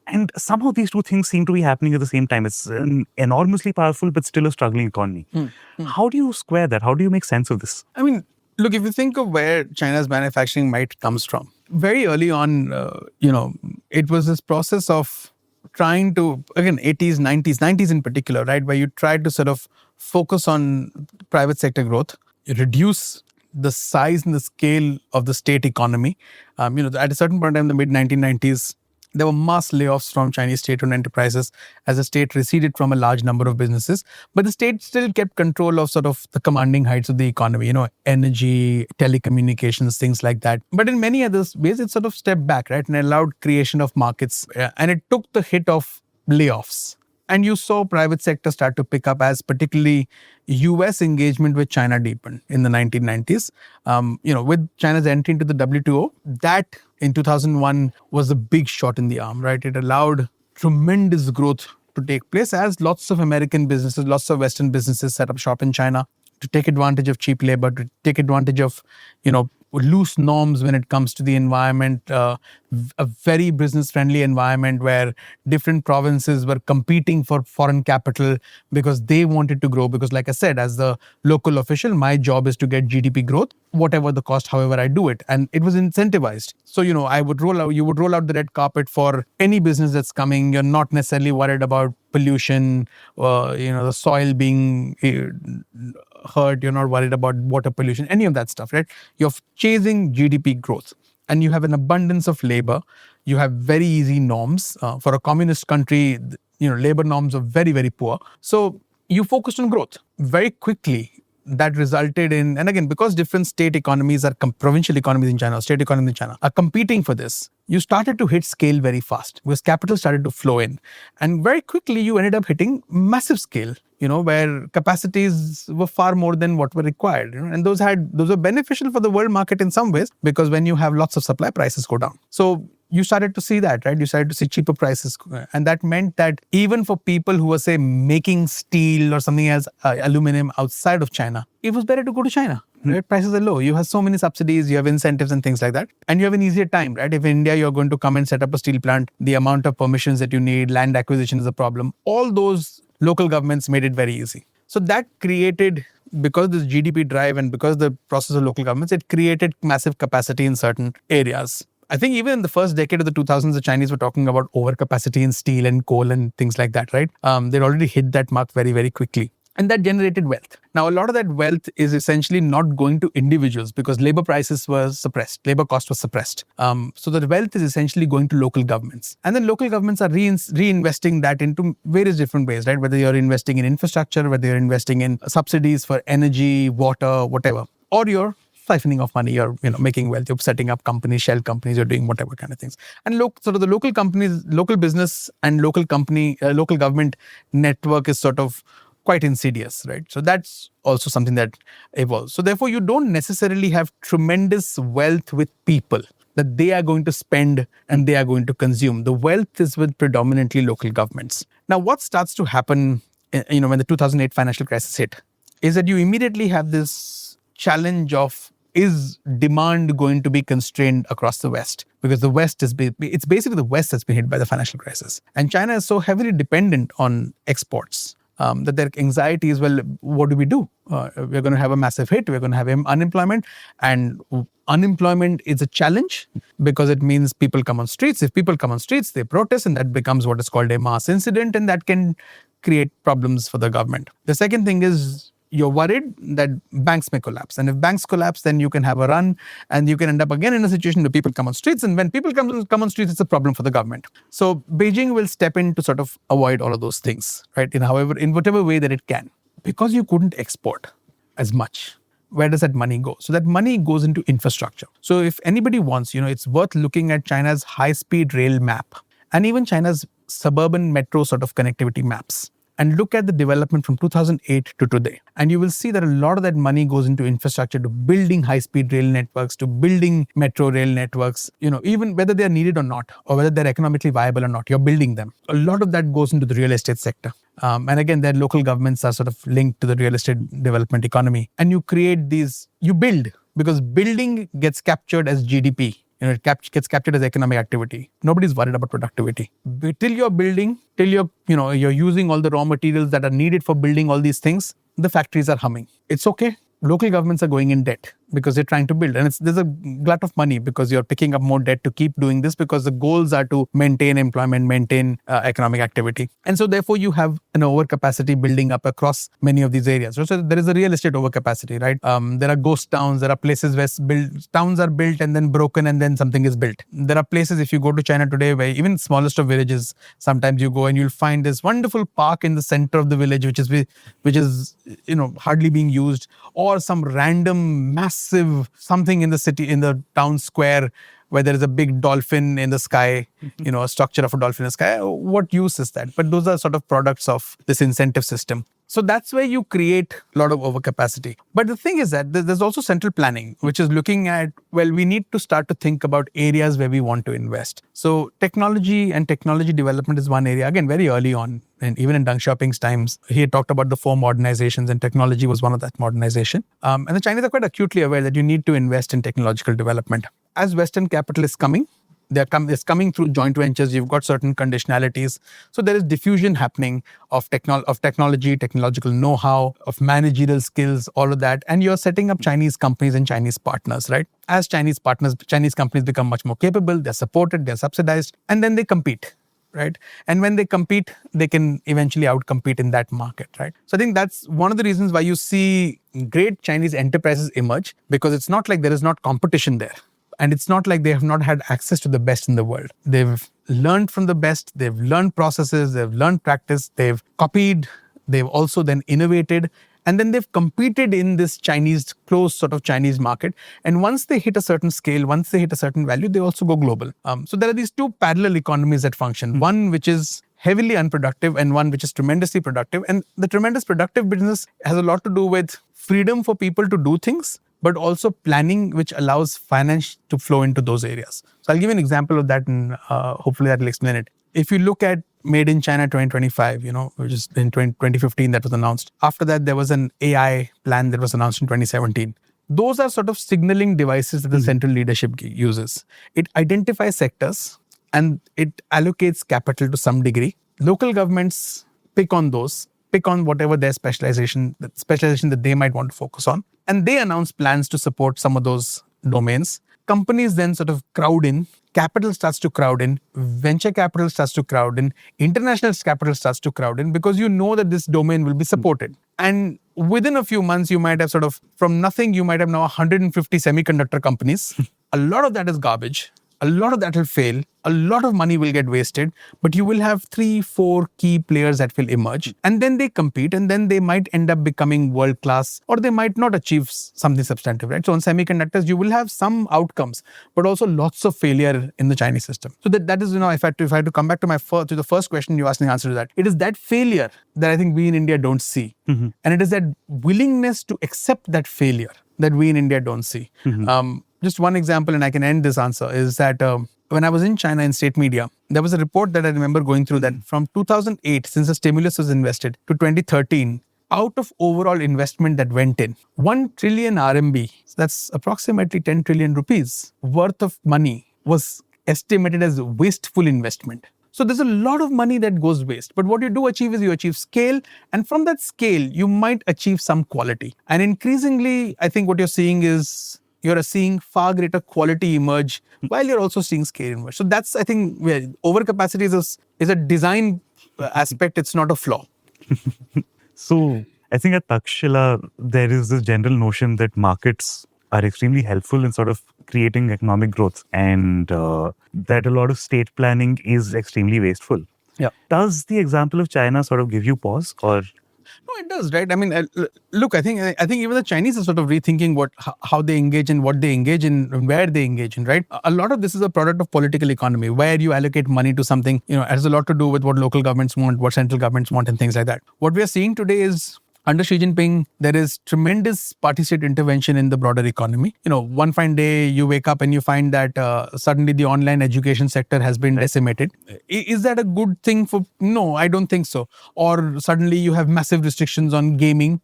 S1: And somehow these two things seem to be happening at the same time. It's an enormously powerful, but still a struggling economy. How do you square that? How do you make sense of this?
S2: I mean, look, if you think of where China's manufacturing might comes from, very early on, it was this process of trying to, again, 80s, 90s in particular, right, where you tried to sort of focus on private sector growth, reduce the size and the scale of the state economy. At a certain point in time, the mid-1990s, there were mass layoffs from Chinese state-owned enterprises as the state receded from a large number of businesses. But the state still kept control of sort of the commanding heights of the economy, energy, telecommunications, things like that. But in many other ways, it sort of stepped back, right, and allowed creation of markets. And it took the hit of layoffs. And you saw private sector start to pick up as particularly US engagement with China deepened in the 1990s. With China's entry into the WTO, that in 2001 was a big shot in the arm, right? It allowed tremendous growth to take place as lots of American businesses, lots of Western businesses set up shop in China to take advantage of cheap labor, to take advantage of, loose norms when it comes to the environment, a very business-friendly environment where different provinces were competing for foreign capital because they wanted to grow. Because like I said, as the local official, my job is to get GDP growth, whatever the cost, however I do it. And it was incentivized. So, you would roll out the red carpet for any business that's coming. You're not necessarily worried about pollution, the soil being hurt. You're not worried about water pollution, any of that stuff, right? You're chasing GDP growth and you have an abundance of labor. You have very easy norms. For a communist country, labor norms are very, very poor. So you focused on growth very quickly. That resulted in, and again, because different state economies are provincial economies in China, state economies in China are competing for this, you started to hit scale very fast because capital started to flow in. And very quickly, you ended up hitting massive scale, where capacities were far more than what were required. And those were beneficial for the world market in some ways because when you have lots of supply, prices go down. So you started to see that, right? You started to see cheaper prices. And that meant that even for people who were, say, making steel or something else, aluminum outside of China, it was better to go to China. Right? Prices are low. You have so many subsidies, you have incentives and things like that. And you have an easier time, right? If in India, you're going to come and set up a steel plant, the amount of permissions that you need, land acquisition is a problem. All those local governments made it very easy. So that created, because this GDP drive and because the process of local governments, it created massive capacity in certain areas. I think even in the first decade of the 2000s, the Chinese were talking about overcapacity in steel and coal and things like that, right? They'd already hit that mark very, very quickly. And that generated wealth. Now, a lot of that wealth is essentially not going to individuals because labor prices were suppressed, labor cost was suppressed. So the wealth is essentially going to local governments. And then local governments are reinvesting that into various different ways, right? Whether you're investing in infrastructure, whether you're investing in subsidies for energy, water, whatever, or you're siphoning off money, you're making wealth, you're setting up companies, shell companies, you're doing whatever kind of things. And sort of the local companies, local business and local government network is sort of quite insidious, right? So that's also something that evolves. So therefore, you don't necessarily have tremendous wealth with people that they are going to spend and they are going to consume. The wealth is with predominantly local governments. Now, what starts to happen, when the 2008 financial crisis hit, is that you immediately have this challenge of, is demand going to be constrained across the West? Because the West it's basically the West that's been hit by the financial crisis. And China is so heavily dependent on exports that their anxiety is, well, what do we do? We're going to have a massive hit. We're going to have unemployment. And unemployment is a challenge because it means people come on streets. If people come on streets, they protest, and that becomes what is called a mass incident, and that can create problems for the government. The second thing is you're worried that banks may collapse. And if banks collapse, then you can have a run and you can end up again in a situation where people come on streets. And when people come on streets, it's a problem for the government. So Beijing will step in to sort of avoid all of those things, right? In whatever way that it can. Because you couldn't export as much, where does that money go? So that money goes into infrastructure. So if anybody wants, it's worth looking at China's high-speed rail map and even China's suburban metro sort of connectivity maps and look at the development from 2008 to today. And you will see that a lot of that money goes into infrastructure, to building high-speed rail networks, to building metro rail networks, even whether they're needed or not, or whether they're economically viable or not, you're building them. A lot of that goes into the real estate sector. And again, their local governments are sort of linked to the real estate development economy. And you create you build, because building gets captured as GDP. It gets captured as economic activity. Nobody's worried about productivity. But till you're building, till you're using all the raw materials that are needed for building all these things, the factories are humming. It's okay. Local governments are going in debt because they're trying to build. And there's a glut of money because you're picking up more debt to keep doing this, because the goals are to maintain employment, maintain economic activity. And so therefore you have an overcapacity building up across many of these areas. So there is a real estate overcapacity, right? There are ghost towns. There are places where towns are built and then broken and then something is built. There are places, if you go to China today, where even smallest of villages, sometimes you go and you'll find this wonderful park in the center of the village, which is hardly being used, or some random massive something in the city, in the town square, where there is a big dolphin in the sky, a structure of a dolphin in the sky. What use is that? But those are sort of products of this incentive system. So that's where you create a lot of overcapacity. But the thing is that there's also central planning, which is looking at, we need to start to think about areas where we want to invest. So technology and technology development is one area, again, very early on. And even in Deng Xiaoping's times, he had talked about the 4 modernizations, and technology was one of that modernization. And the Chinese are quite acutely aware that you need to invest in technological development. As Western capital is coming, it's coming through joint ventures. You've got certain conditionalities. So there is diffusion happening of technology, technological know-how, of managerial skills, all of that. And you're setting up Chinese companies and Chinese partners, right? As Chinese companies become much more capable, they're supported, they're subsidized, and then they compete. Right. And when they compete, they can eventually outcompete in that market. Right. So I think that's one of the reasons why you see great Chinese enterprises emerge, because it's not like there is not competition there. And it's not like they have not had access to the best in the world. They've learned from the best. They've learned processes. They've learned practice. They've copied. They've also then innovated. And then they've competed in this closed sort of Chinese market. And once they hit a certain scale, once they hit a certain value, they also go global. So there are these 2 parallel economies that function. One which is heavily unproductive and one which is tremendously productive. And the tremendous productive business has a lot to do with freedom for people to do things, but also planning which allows finance to flow into those areas. So I'll give you an example of that, and hopefully that will explain it. If you look at Made in China 2025, which is in 2015 that was announced. After that, there was an AI plan that was announced in 2017. Those are sort of signaling devices that the central leadership uses. It identifies sectors and it allocates capital to some degree. Local governments pick on whatever their specialization that they might want to focus on. And they announce plans to support some of those domains. Companies then sort of crowd in. Capital starts to crowd in. Venture capital starts to crowd in. International capital starts to crowd in, because you know that this domain will be supported. And within a few months, you might have sort of, from nothing, you might have now 150 semiconductor companies. A lot of that is garbage. A lot of that will fail. A lot of money will get wasted, but you will have 3-4 key players that will emerge, and then they compete, and then they might end up becoming world class, or they might not achieve something substantive, right? So on semiconductors, you will have some outcomes, but also lots of failure in the Chinese system. So that is, if I had to come back to the first question you asked, and the answer to that, it is that failure that I think we in India don't see, and it is that willingness to accept that failure that we in India don't see. Just one example, and I can end this answer, is that when I was in China in state media, there was a report that I remember going through that from 2008, since the stimulus was invested, to 2013, out of overall investment that went in, 1 trillion RMB, that's approximately 10 trillion rupees worth of money, was estimated as wasteful investment. So there's a lot of money that goes waste. But what you do achieve is you achieve scale. And from that scale, you might achieve some quality. And increasingly, I think what you're seeing is you're seeing far greater quality emerge while you're also seeing scale emerge. So that's, I think, where overcapacity is a design aspect. It's not a flaw.
S1: So I think at Takshashila, there is this general notion that markets are extremely helpful in sort of creating economic growth, and that a lot of state planning is extremely wasteful.
S2: Yeah.
S1: Does the example of China sort of give you pause, or?
S2: No, it does, right? I mean, look, I think even the Chinese are sort of rethinking how they engage in, what they engage in, and where they engage in, right? A lot of this is a product of political economy, where you allocate money to something. It has a lot to do with what local governments want, what central governments want, and things like that. What we are seeing today is, under Xi Jinping, there is tremendous party-state intervention in the broader economy. One fine day you wake up and you find that suddenly the online education sector has been decimated. Is that a good thing for? No, I don't think so. Or suddenly you have massive restrictions on gaming,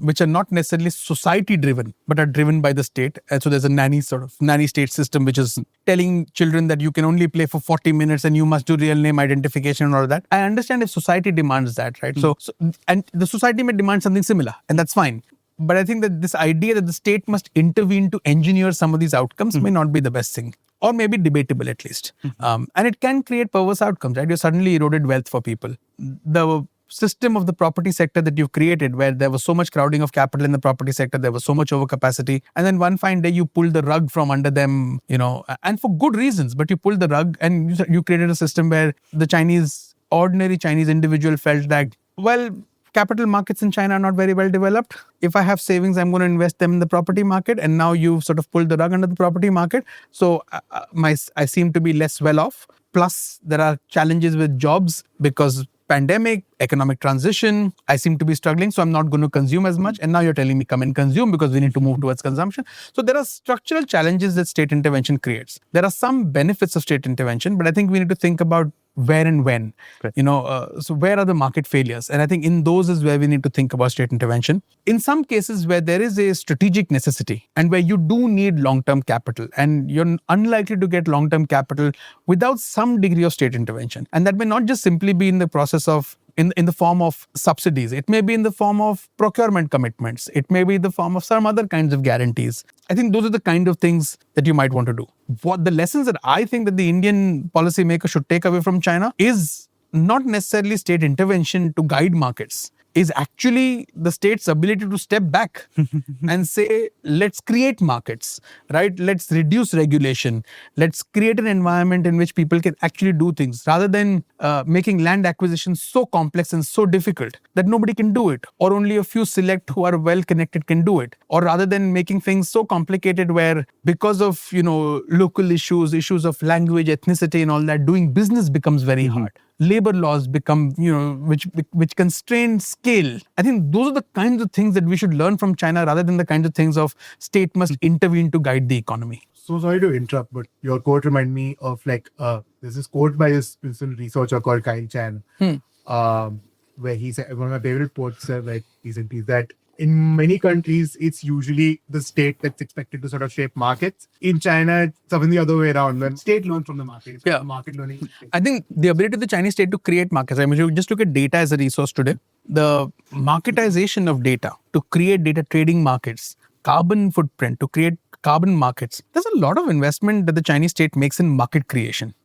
S2: which are not necessarily society-driven, but are driven by the state. And so there's a nanny state system, which is telling children that you can only play for 40 minutes and you must do real name identification and all of that. I understand if society demands that, right? So and the society may demand something similar, and that's fine. But I think that this idea that the state must intervene to engineer some of these outcomes may not be the best thing, or maybe debatable at least. And it can create perverse outcomes, right? You suddenly eroded wealth for people. The system of the property sector that you've created, where there was so much crowding of capital in the property sector, there was so much overcapacity, and then one fine day you pulled the rug from under them, and for good reasons, but you pulled the rug and you created a system where the ordinary Chinese individual felt that, well, capital markets in China are not very well developed. If I have savings, I'm going to invest them in the property market, and now you've sort of pulled the rug under the property market. So I seem to be less well off. Plus, there are challenges with jobs because pandemic, economic transition, I seem to be struggling, so I'm not going to consume as much. And now you're telling me come and consume because we need to move towards consumption. So there are structural challenges that state intervention creates. There are some benefits of state intervention, but I think we need to think about where and when. Right. So where are the market failures? And I think in those is where we need to think about state intervention. In some cases where there is a strategic necessity and where you do need long-term capital, and you're unlikely to get long-term capital without some degree of state intervention. And that may not just simply be in the process of in the form of subsidies. It may be in the form of procurement commitments. It may be in the form of some other kinds of guarantees. I think those are the kind of things that you might want to do. What the lessons that I think that the Indian policymaker should take away from China is not necessarily state intervention to guide markets, is actually the state's ability to step back and say, let's create markets, right? Let's reduce regulation. Let's create an environment in which people can actually do things rather than making land acquisition so complex and so difficult that nobody can do it, or only a few select who are well connected can do it, or rather than making things so complicated where because of, local issues of language, ethnicity and all that, doing business becomes very hard. Labor laws become, which constrain scale. I think those are the kinds of things that we should learn from China rather than the kinds of things of state must intervene to guide the economy.
S3: So sorry to interrupt, but your quote reminded me of there's this quote by this researcher called Kyle Chan, where he said, one of my favorite quotes recently is that in many countries, it's usually the state that's expected to sort of shape markets. In China, it's often the other way around. When state learns from the market, it's the market learning.
S2: I think the ability of the Chinese state to create markets, I mean, you just look at data as a resource today. The marketization of data to create data trading markets, carbon footprint to create carbon markets. There's a lot of investment that the Chinese state makes in market creation.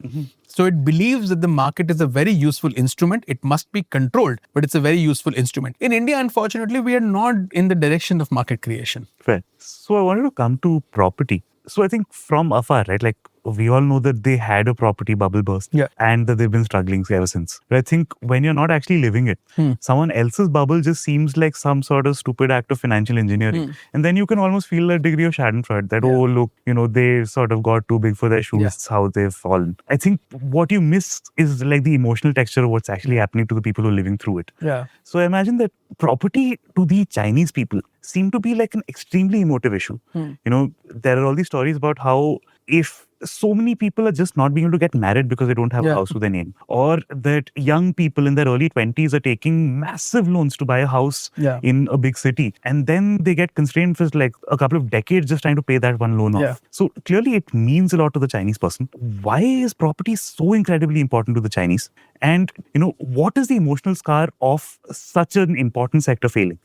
S2: So it believes that the market is a very useful instrument. It must be controlled, but it's a very useful instrument. In India, unfortunately, we are not in the direction of market creation.
S1: Fair. So I wanted to come to property. So I think from afar, right, we all know that they had a property bubble burst and that they've been struggling ever since. But I think when you're not actually living it, someone else's bubble just seems like some sort of stupid act of financial engineering. And then you can almost feel a degree of schadenfreude that, oh, look, they sort of got too big for their shoes. That's how they've fallen. I think what you miss is the emotional texture of what's actually happening to the people who are living through it.
S2: Yeah.
S1: So I imagine that property to the Chinese people seem to be an extremely emotive issue. There are all these stories about how if so many people are just not being able to get married because they don't have a house with their name, or that young people in their early 20s are taking massive loans to buy a house in a big city, and then they get constrained for a couple of decades just trying to pay that one loan off. So clearly it means a lot to the Chinese person. Why is property so incredibly important to the Chinese? And what is the emotional scar of such an important sector failing?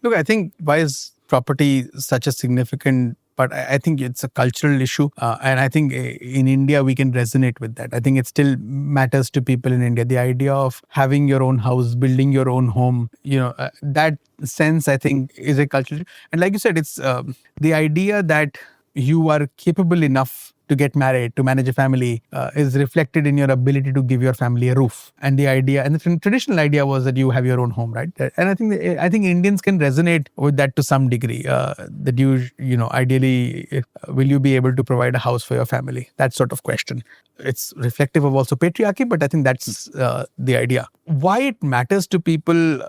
S2: Look, I think why is property such a significant But I think it's a cultural issue. And I think in India, we can resonate with that. I think it still matters to people in India. The idea of having your own house, building your own home, that sense, I think, is a cultural issue. And like you said, it's the idea that you are capable enough to get married, to manage a family, is reflected in your ability to give your family a roof. And the idea, and the traditional idea was that you have your own home, right? And I think Indians can resonate with that to some degree. That ideally, will you be able to provide a house for your family? That sort of question. It's reflective of also patriarchy, but I think that's the idea. Why it matters to people,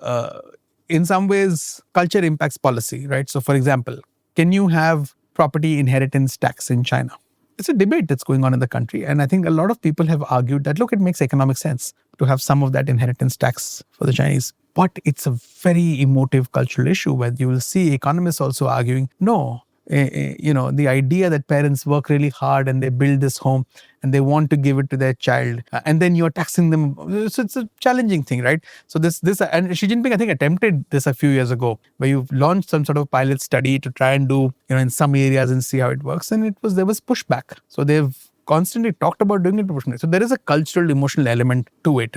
S2: in some ways, culture impacts policy, right? So, for example, can you have property inheritance tax in China? It's a debate that's going on in the country. And I think a lot of people have argued that, look, it makes economic sense to have some of that inheritance tax for the Chinese. But it's a very emotive cultural issue where you will see economists also arguing, no, the idea that parents work really hard and they build this home and they want to give it to their child, and then you're taxing them. So it's a challenging thing, right? So this and Xi Jinping, I think, attempted this a few years ago, where you launched some sort of pilot study to try and do, in some areas and see how it works. And there was pushback. So they've constantly talked about doing it professionally. So there is a cultural, emotional element to it.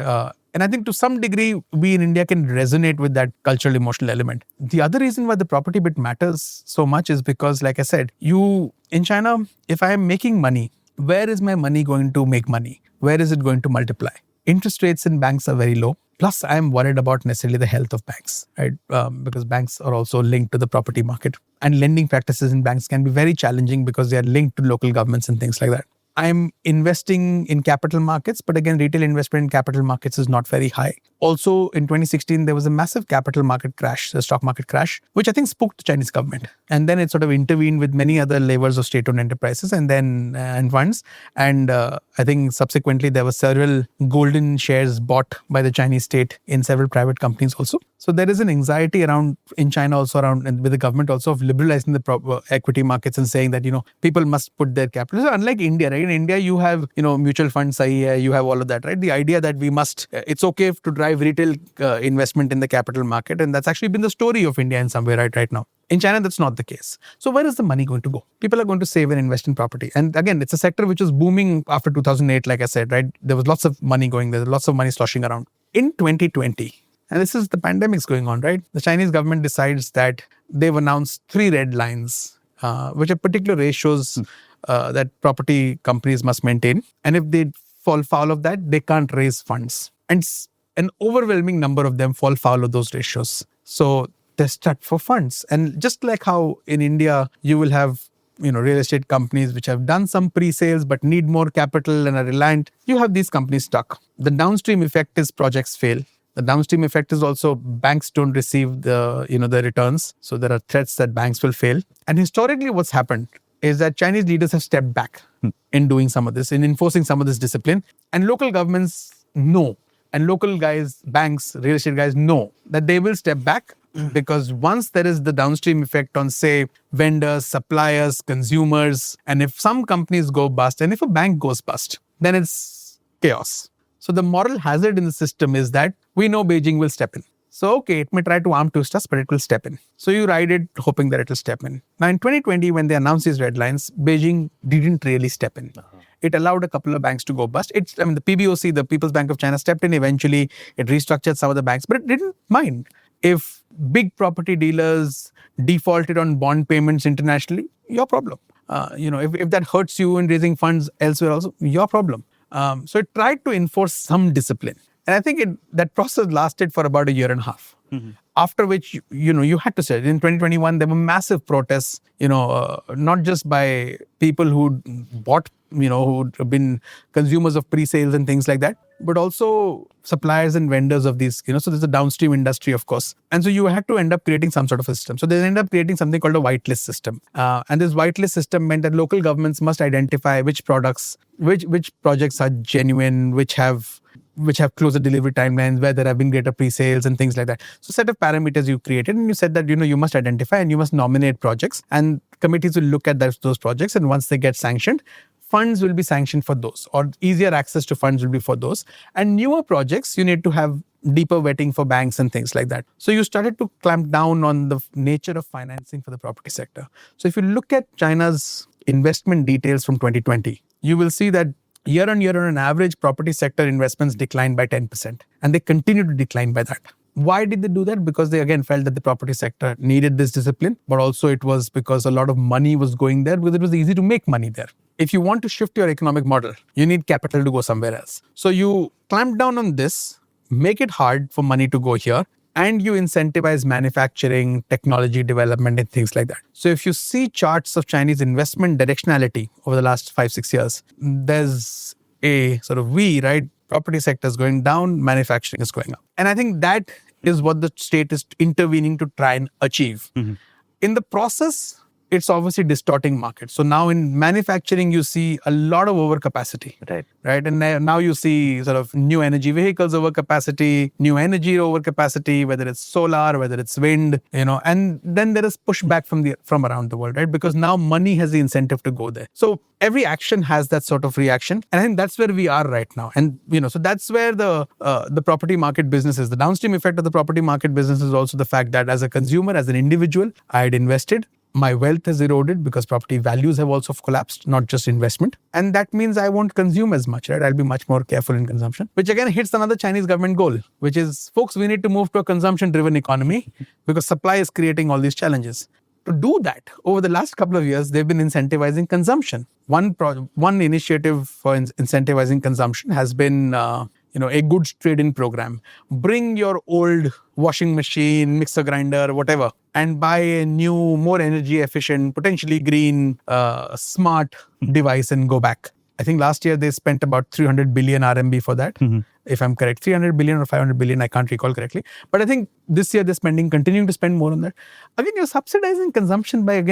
S2: And I think to some degree, we in India can resonate with that cultural, emotional element. The other reason why the property bit matters so much is because, like I said, in China, if I am making money, where is my money going to make money? Where is it going to multiply? Interest rates in banks are very low. Plus, I'm worried about necessarily the health of banks, right? Because banks are also linked to the property market. And lending practices in banks can be very challenging because they are linked to local governments and things like that. I'm investing in capital markets, but again, retail investment in capital markets is not very high. Also, in 2016, there was a massive capital market crash, the stock market crash, which I think spooked the Chinese government. And then it sort of intervened with many other levers of state-owned enterprises and funds. And I think subsequently, there were several golden shares bought by the Chinese state in several private companies also. So there is an anxiety in China also and with the government also of liberalizing the equity markets and saying that, people must put their capital. So unlike India, right? In India, you have, mutual funds, you have all of that, right? The idea that it's okay to drive retail investment in the capital market. And that's actually been the story of India in some way, right now. In China, that's not the case. So where is the money going to go? People are going to save and invest in property. And again, it's a sector which was booming after 2008, like I said, right? There was lots of money going there, lots of money sloshing around. In 2020, and this is the pandemic's going on, right? The Chinese government decides that they've announced 3 red lines, which are particular ratios that property companies must maintain. And if they fall foul of that, they can't raise funds. And an overwhelming number of them fall foul of those ratios. So they're stuck for funds. And just like how in India, you will have real estate companies which have done some pre-sales but need more capital and are reliant, you have these companies stuck. The downstream effect is projects fail. The downstream effect is also banks don't receive the returns. So there are threats that banks will fail. And historically, what's happened is that Chinese leaders have stepped back in doing some of this, in enforcing some of this discipline. And local governments know, and local guys, banks, real estate guys know that they will step back because once there is the downstream effect on, say, vendors, suppliers, consumers, and if some companies go bust, and if a bank goes bust, then it's chaos. So the moral hazard in the system is that we know Beijing will step in. So, okay, it may try to arm twist us, but it will step in. So you ride it hoping that it will step in. Now, in 2020, when they announced these red lines, Beijing didn't really step in. It allowed a couple of banks to go bust. The PBOC, the People's Bank of China, stepped in eventually. It restructured some of the banks, but it didn't mind. If big property dealers defaulted on bond payments internationally, your problem. If that hurts you in raising funds elsewhere also, your problem. So it tried to enforce some discipline. And I think that process lasted for about a year and a half. Mm-hmm. After which, you had to say, in 2021, there were massive protests, not just by people who bought, who'd been consumers of pre-sales and things like that, but also suppliers and vendors of these, so there's a downstream industry, of course. And so you had to end up creating some sort of a system. So they ended up creating something called a whitelist system. And this whitelist system meant that local governments must identify which projects are genuine, which have closer delivery timelines, where there have been greater pre-sales and things like that. So set of parameters you created, and you said that, you must identify and you must nominate projects, and committees will look at those projects, and once they get sanctioned, funds will be sanctioned for those, or easier access to funds will be for those. And newer projects, you need to have deeper vetting for banks and things like that. So you started to clamp down on the nature of financing for the property sector. So if you look at China's investment details from 2020, you will see that year on year, on an average, property sector investments declined by 10%. And they continue to decline by that. Why did they do that? Because they again felt that the property sector needed this discipline, but also it was because a lot of money was going there because it was easy to make money there. If you want to shift your economic model, you need capital to go somewhere else. So you clamp down on this, make it hard for money to go here, and you incentivize manufacturing, technology development, and things like that. So if you see charts of Chinese investment directionality over the last 5-6 years, there's a sort of V, right? Property sector is going down, manufacturing is going up. And I think that is what the state is intervening to try and achieve. In the process, it's obviously distorting markets. So now in manufacturing, you see a lot of overcapacity. Right. And now you see sort of new energy vehicles overcapacity, new energy overcapacity, whether it's solar, whether it's wind, and then there is pushback from around the world, right? Because now money has the incentive to go there. So every action has that sort of reaction. And I think that's where we are right now. And, so that's where the property market business is. The downstream effect of the property market business is also the fact that as a consumer, as an individual, I had invested. My wealth has eroded because property values have also collapsed, not just investment. And that means I won't consume as much, right? I'll be much more careful in consumption, which again hits another Chinese government goal, which is, folks, we need to move to a consumption-driven economy because supply is creating all these challenges. To do that, over the last couple of years, they've been incentivizing consumption. One initiative for incentivizing consumption has been a goods trade-in program. Bring your old washing machine, mixer grinder, whatever, and buy a new, more energy efficient, potentially green, smart device and go back. I think last year they spent about 300 billion RMB for that. If I'm correct, 300 billion or 500 billion, I can't recall correctly. But I think this year they're continuing to spend more on that. Again, you're subsidizing consumption by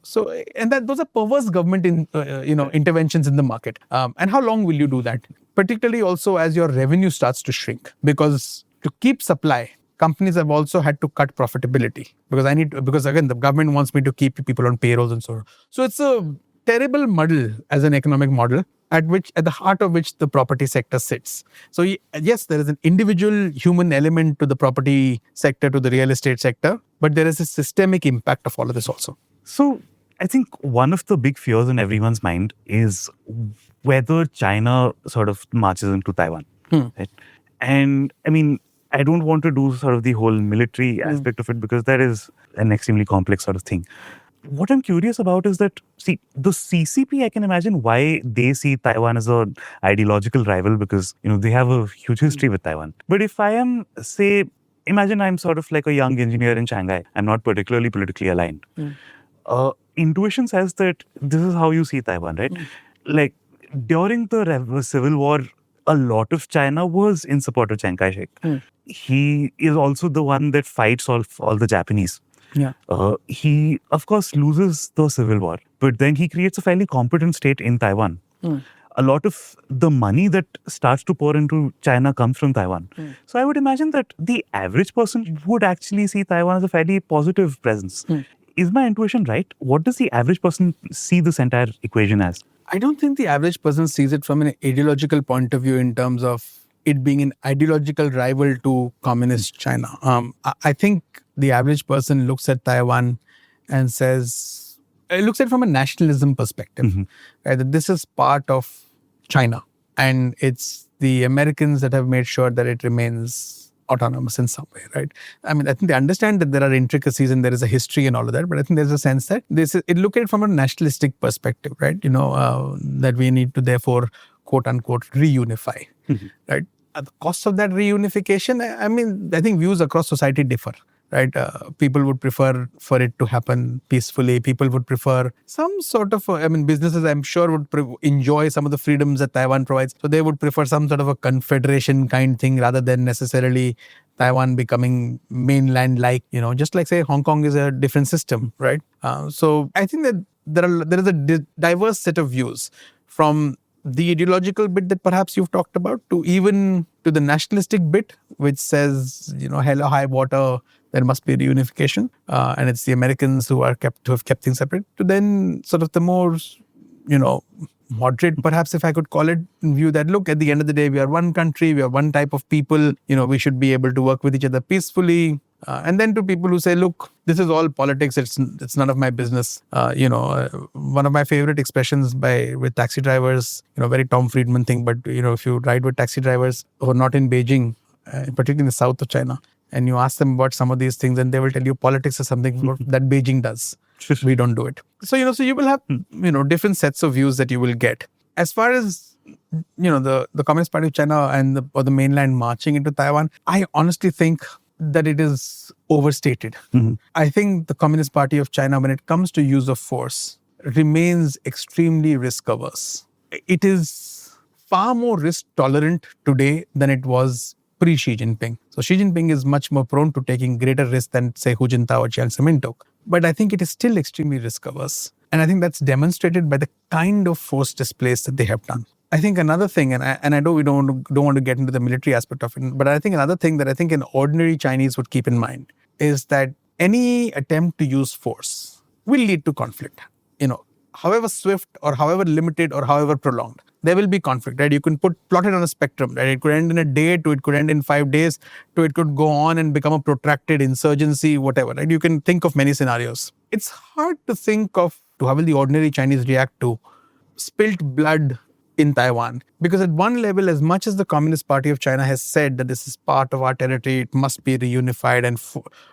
S2: so, and those are perverse government interventions in the market. And how long will you do that? Particularly also as your revenue starts to shrink, because to keep supply, companies have also had to cut profitability because again, the government wants me to keep people on payrolls and so on. So it's a terrible muddle as an economic model at the heart of which the property sector sits. So yes, there is an individual human element to the property sector, to the real estate sector, but there is a systemic impact of all of this also.
S1: So I think one of the big fears in everyone's mind is whether China sort of marches into Taiwan. Right? And I mean, I don't want to do sort of the whole military aspect of it because that is an extremely complex sort of thing. What I'm curious about is that, see, the CCP, I can imagine why they see Taiwan as an ideological rival because, they have a huge history with Taiwan. But if I am, say, imagine I'm sort of like a young engineer in Shanghai. I'm not particularly politically aligned. Intuition says that this is how you see Taiwan, right? Like, during the Civil War, a lot of China was in support of Chiang Kai-shek. He is also the one that fights all the Japanese. He, of course, loses the Civil War, but then he creates a fairly competent state in Taiwan. A lot of the money that starts to pour into China comes from Taiwan. So I would imagine that the average person would actually see Taiwan as a fairly positive presence. Is my intuition right? What does the average person see this entire equation as?
S2: I don't think the average person sees it from an ideological point of view in terms of it being an ideological rival to communist China. I think the average person looks at Taiwan and looks at it from a nationalism perspective, right? That this is part of China and it's the Americans that have made sure that it remains autonomous in some way, right? I mean, I think they understand that there are intricacies and there is a history and all of that, but I think there's a sense that it look at it from a nationalistic perspective, right? That we need to therefore, quote unquote, reunify, right? At the cost of that reunification, I think views across society differ, right? People would prefer for it to happen peacefully. People would prefer some sort of, businesses I'm sure would enjoy some of the freedoms that Taiwan provides. So they would prefer some sort of a confederation kind thing rather than necessarily Taiwan becoming mainland-like, just like say Hong Kong is a different system, right? So I think that there is a diverse set of views from the ideological bit that perhaps you've talked about to the nationalistic bit, which says, hell or high water, there must be reunification. And it's the Americans who have kept things separate, to then sort of the more, moderate, perhaps, if I could call it, view that, look, at the end of the day, we are one country, we are one type of people, we should be able to work with each other peacefully. And then to people who say, look, this is all politics, it's none of my business. One of my favorite expressions with taxi drivers, very Tom Friedman thing, but if you ride with taxi drivers who are not in Beijing, particularly in the south of China, and you ask them about some of these things, and they will tell you politics is something that Beijing does. We don't do it. So you will have different sets of views that you will get. As far as the Communist Party of China and the mainland marching into Taiwan, I honestly think that it is overstated. I think the Communist Party of China, when it comes to use of force, remains extremely risk averse. It is far more risk tolerant today than it was pre-Xi Jinping. So Xi Jinping is much more prone to taking greater risk than, say, Hu Jintao or Jiang Zemin took. But I think it is still extremely risk averse. And I think that's demonstrated by the kind of force displays that they have done. I think another thing, and I know we don't want to get into the military aspect of it, but I think another thing that I think an ordinary Chinese would keep in mind is that any attempt to use force will lead to conflict. However swift or however limited or however prolonged, there will be conflict, right? You can plot it on a spectrum, right? It could end in a day, to it could end in 5 days, to it could go on and become a protracted insurgency, whatever, right? You can think of many scenarios. It's hard to think of how will the ordinary Chinese react to spilt blood in Taiwan. Because at one level, as much as the Communist Party of China has said that this is part of our territory, it must be reunified and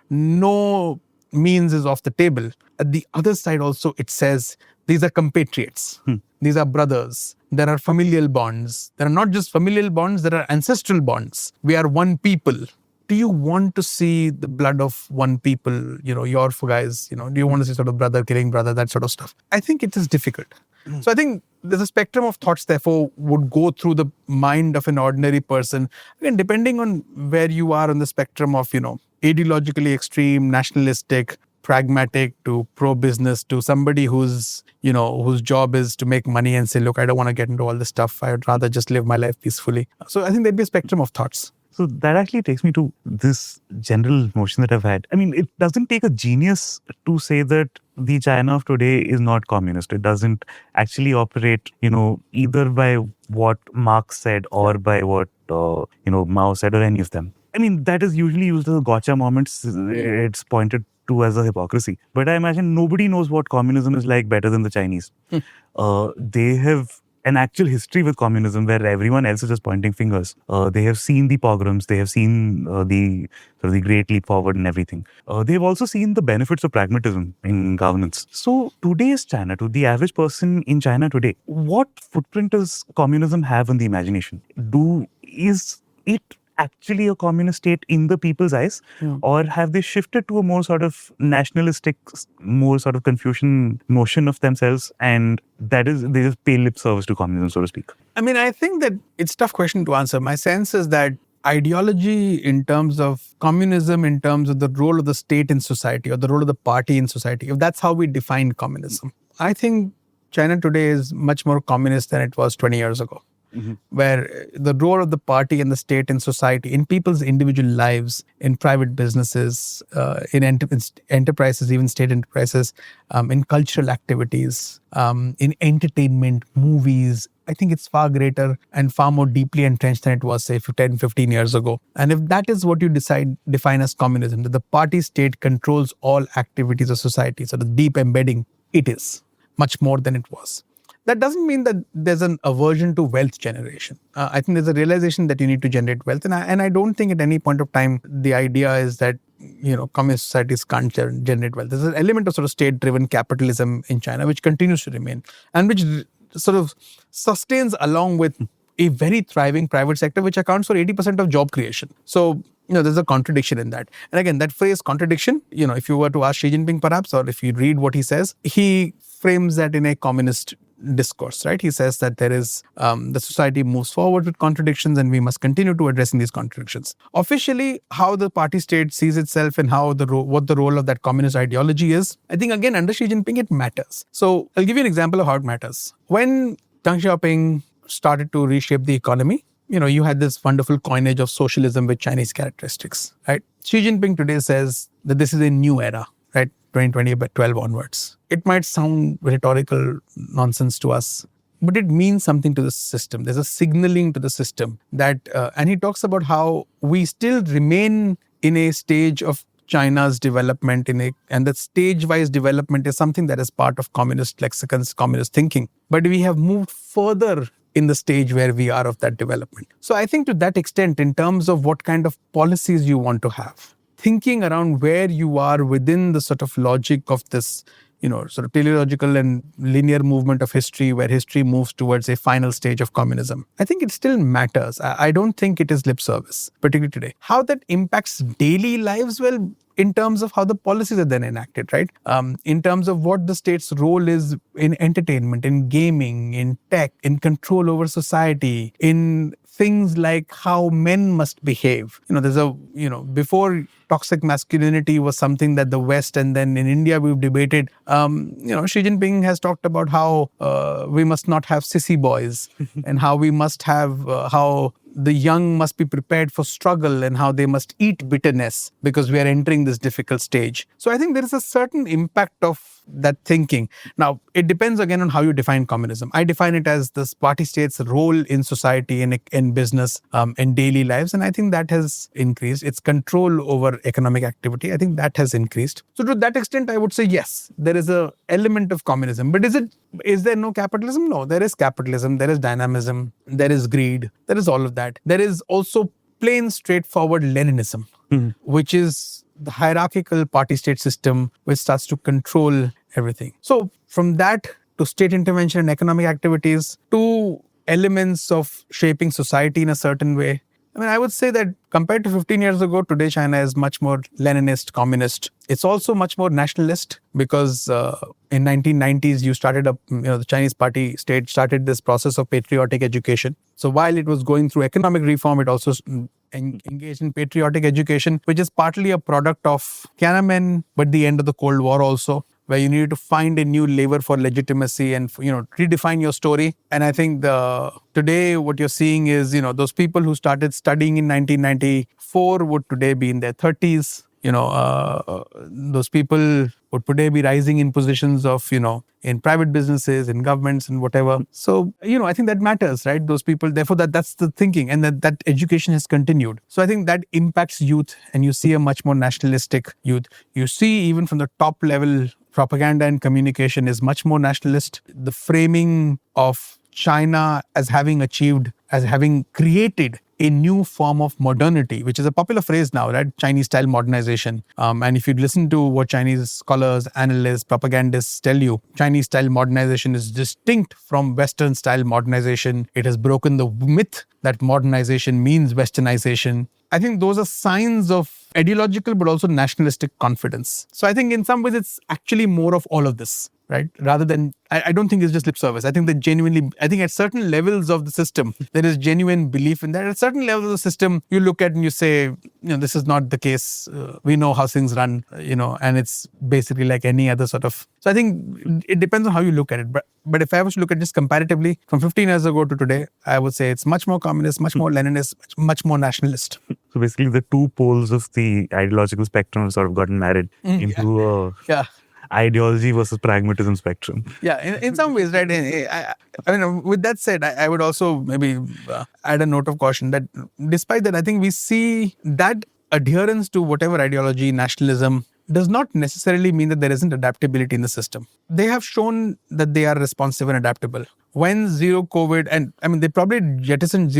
S2: no means is off the table. At the other side also, it says these are compatriots. These are brothers. There are familial bonds. There are not just familial bonds, there are ancestral bonds. We are one people. Do you want to see the blood of one people, your guys, do you want to see sort of brother killing brother, that sort of stuff? I think it is difficult. So I think there's a spectrum of thoughts, therefore, would go through the mind of an ordinary person. Again, depending on where you are on the spectrum of, ideologically extreme, nationalistic, pragmatic, to pro-business, to somebody whose job is to make money and say, look, I don't want to get into all this stuff. I would rather just live my life peacefully. So I think there'd be a spectrum of thoughts.
S1: So that actually takes me to this general notion that I've had. I mean, it doesn't take a genius to say that the China of today is not communist. It doesn't actually operate, either by what Marx said or by what, Mao said, or any of them. I mean, that is usually used as a gotcha moment. It's pointed to as a hypocrisy. But I imagine nobody knows what communism is like better than the Chinese. They have an actual history with communism where everyone else is just pointing fingers. They have seen the pogroms, they have seen the Great Leap Forward and everything. They've also seen the benefits of pragmatism in governance. So today's China, to the average person in China today, what footprint does communism have in the imagination? Is it actually a communist state in the people's eyes? Or have they shifted to a more sort of nationalistic, more sort of Confucian notion of themselves, and that is, they just pay lip service to communism, so to speak?
S2: I mean, I think that it's a tough question to answer. My sense is that ideology in terms of communism, in terms of the role of the state in society or the role of the party in society, if that's how we define communism, I think China today is much more communist than it was 20 years ago. Where the role of the party and the state in society, in people's individual lives, in private businesses, in enterprises, even state enterprises, in cultural activities, in entertainment, movies, I think it's far greater and far more deeply entrenched than it was, say, 10, 15 years ago. And if that is what you define as communism, that the party state controls all activities of society, so the deep embedding, it is much more than it was. That doesn't mean that there's an aversion to wealth generation. I think there's a realization that you need to generate wealth. And I don't think at any point of time the idea is that, communist societies can't generate wealth. There's an element of sort of state-driven capitalism in China which continues to remain and which sort of sustains along with a very thriving private sector which accounts for 80% of job creation. So, there's a contradiction in that. And again, that phrase contradiction, if you were to ask Xi Jinping perhaps, or if you read what he says, he frames that in a communist discourse, right? He says that there is, the society moves forward with contradictions and we must continue to addressing these contradictions. Officially, how the party state sees itself and how what the role of that communist ideology is, I think again, under Xi Jinping, it matters. So I'll give you an example of how it matters. When Deng Xiaoping started to reshape the economy, you had this wonderful coinage of socialism with Chinese characteristics, right? Xi Jinping today says that this is a new era, right? 2020 by 12 onwards. It might sound rhetorical nonsense to us, but it means something to the system. There's a signaling to the system that, and he talks about how we still remain in a stage of China's development and that stage-wise development is something that is part of communist lexicons, communist thinking. But we have moved further in the stage where we are of that development. So I think to that extent, in terms of what kind of policies you want to have, thinking around where you are within the sort of logic of this, sort of teleological and linear movement of history, where history moves towards a final stage of communism, I think it still matters. I don't think it is lip service, particularly today. How that impacts daily lives, well, in terms of how the policies are then enacted, right? In terms of what the state's role is in entertainment, in gaming, in tech, in control over society, in things like how men must behave. Before toxic masculinity was something that the West and then in India we've debated. Xi Jinping has talked about how we must not have sissy boys and how we must have, how the young must be prepared for struggle and how they must eat bitterness because we are entering this difficult stage. So I think there is a certain impact of that thinking. Now, it depends again on how you define communism. I define it as this party state's role in society, in business, in daily lives. And I think that has increased. Its control over economic activity, I think that has increased. So to that extent, I would say, yes, there is an element of communism. But is there no capitalism? No, there is capitalism, there is dynamism, there is greed, there is all of that. There is also plain straightforward Leninism, which is the hierarchical party-state system which starts to control everything. So from that to state intervention in economic activities to elements of shaping society in a certain way, I would say that compared to 15 years ago, today China is much more Leninist, communist. It's also much more nationalist because in 1990s, the Chinese party state started this process of patriotic education. So while it was going through economic reform, it also engaged in patriotic education, which is partly a product of Tiananmen, but the end of the Cold War also, where you need to find a new lever for legitimacy and redefine your story. And I think today what you're seeing is those people who started studying in 1994 would today be in their 30s. Those people would today be rising in positions of in private businesses, in governments, and whatever. So I think that matters, right? Those people. Therefore, that's the thinking, and that education has continued. So I think that impacts youth, and you see a much more nationalistic youth. You see even from the top level, propaganda and communication is much more nationalist. The framing of China as having created a new form of modernity, which is a popular phrase now, right? Chinese-style modernization. And if you listen to what Chinese scholars, analysts, propagandists tell you, Chinese-style modernization is distinct from Western-style modernization. It has broken the myth that modernization means Westernization. I think those are signs of ideological but also nationalistic confidence. So I think in some ways it's actually more of all of this, right? Rather than, I don't think it's just lip service. I think at certain levels of the system, there is genuine belief in that. At certain levels of the system, you look at and you say, this is not the case. We know how things run, and it's basically like any other sort of. So I think it depends on how you look at it. But if I was to look at just comparatively from 15 years ago to today, I would say it's much more communist, much more Leninist, much more nationalist.
S1: So basically the two poles of the ideological spectrum have sort of gotten married into a ideology versus pragmatism spectrum.
S2: Yeah, in some ways, right? With that said, I would also maybe add a note of caution that despite that, I think we see that adherence to whatever ideology, nationalism, does not necessarily mean that there isn't adaptability in the system. They have shown that they are responsive and adaptable. When zero COVID, and they probably jettisoned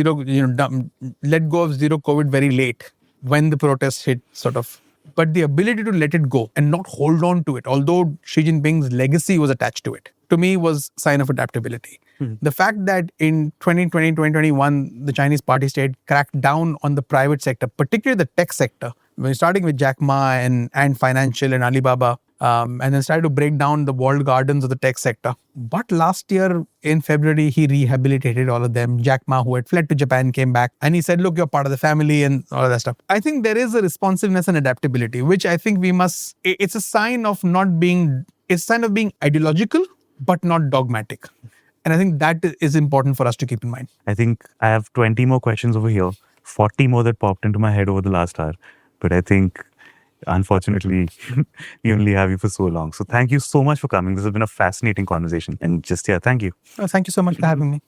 S2: let go of zero COVID very late when the protests hit, sort of. But the ability to let it go and not hold on to it, although Xi Jinping's legacy was attached to it, to me was sign of adaptability. The fact that in 2020, 2021, the Chinese party state cracked down on the private sector, particularly the tech sector, starting with Jack Ma and Ant Financial and Alibaba, and then started to break down the walled gardens of the tech sector. But last year in February, he rehabilitated all of them. Jack Ma, who had fled to Japan, came back and he said, look, you're part of the family and all of that stuff. I think there is a responsiveness and adaptability, which I think it's a sign of being ideological, but not dogmatic. And I think that is important for us to keep in mind.
S1: I think I have 20 more questions over here, 40 more that popped into my head over the last hour. But I think Unfortunately, we only have you for so long. So thank you so much for coming. This has been a fascinating conversation. And just, yeah, thank you.
S2: Thank you so much for having me.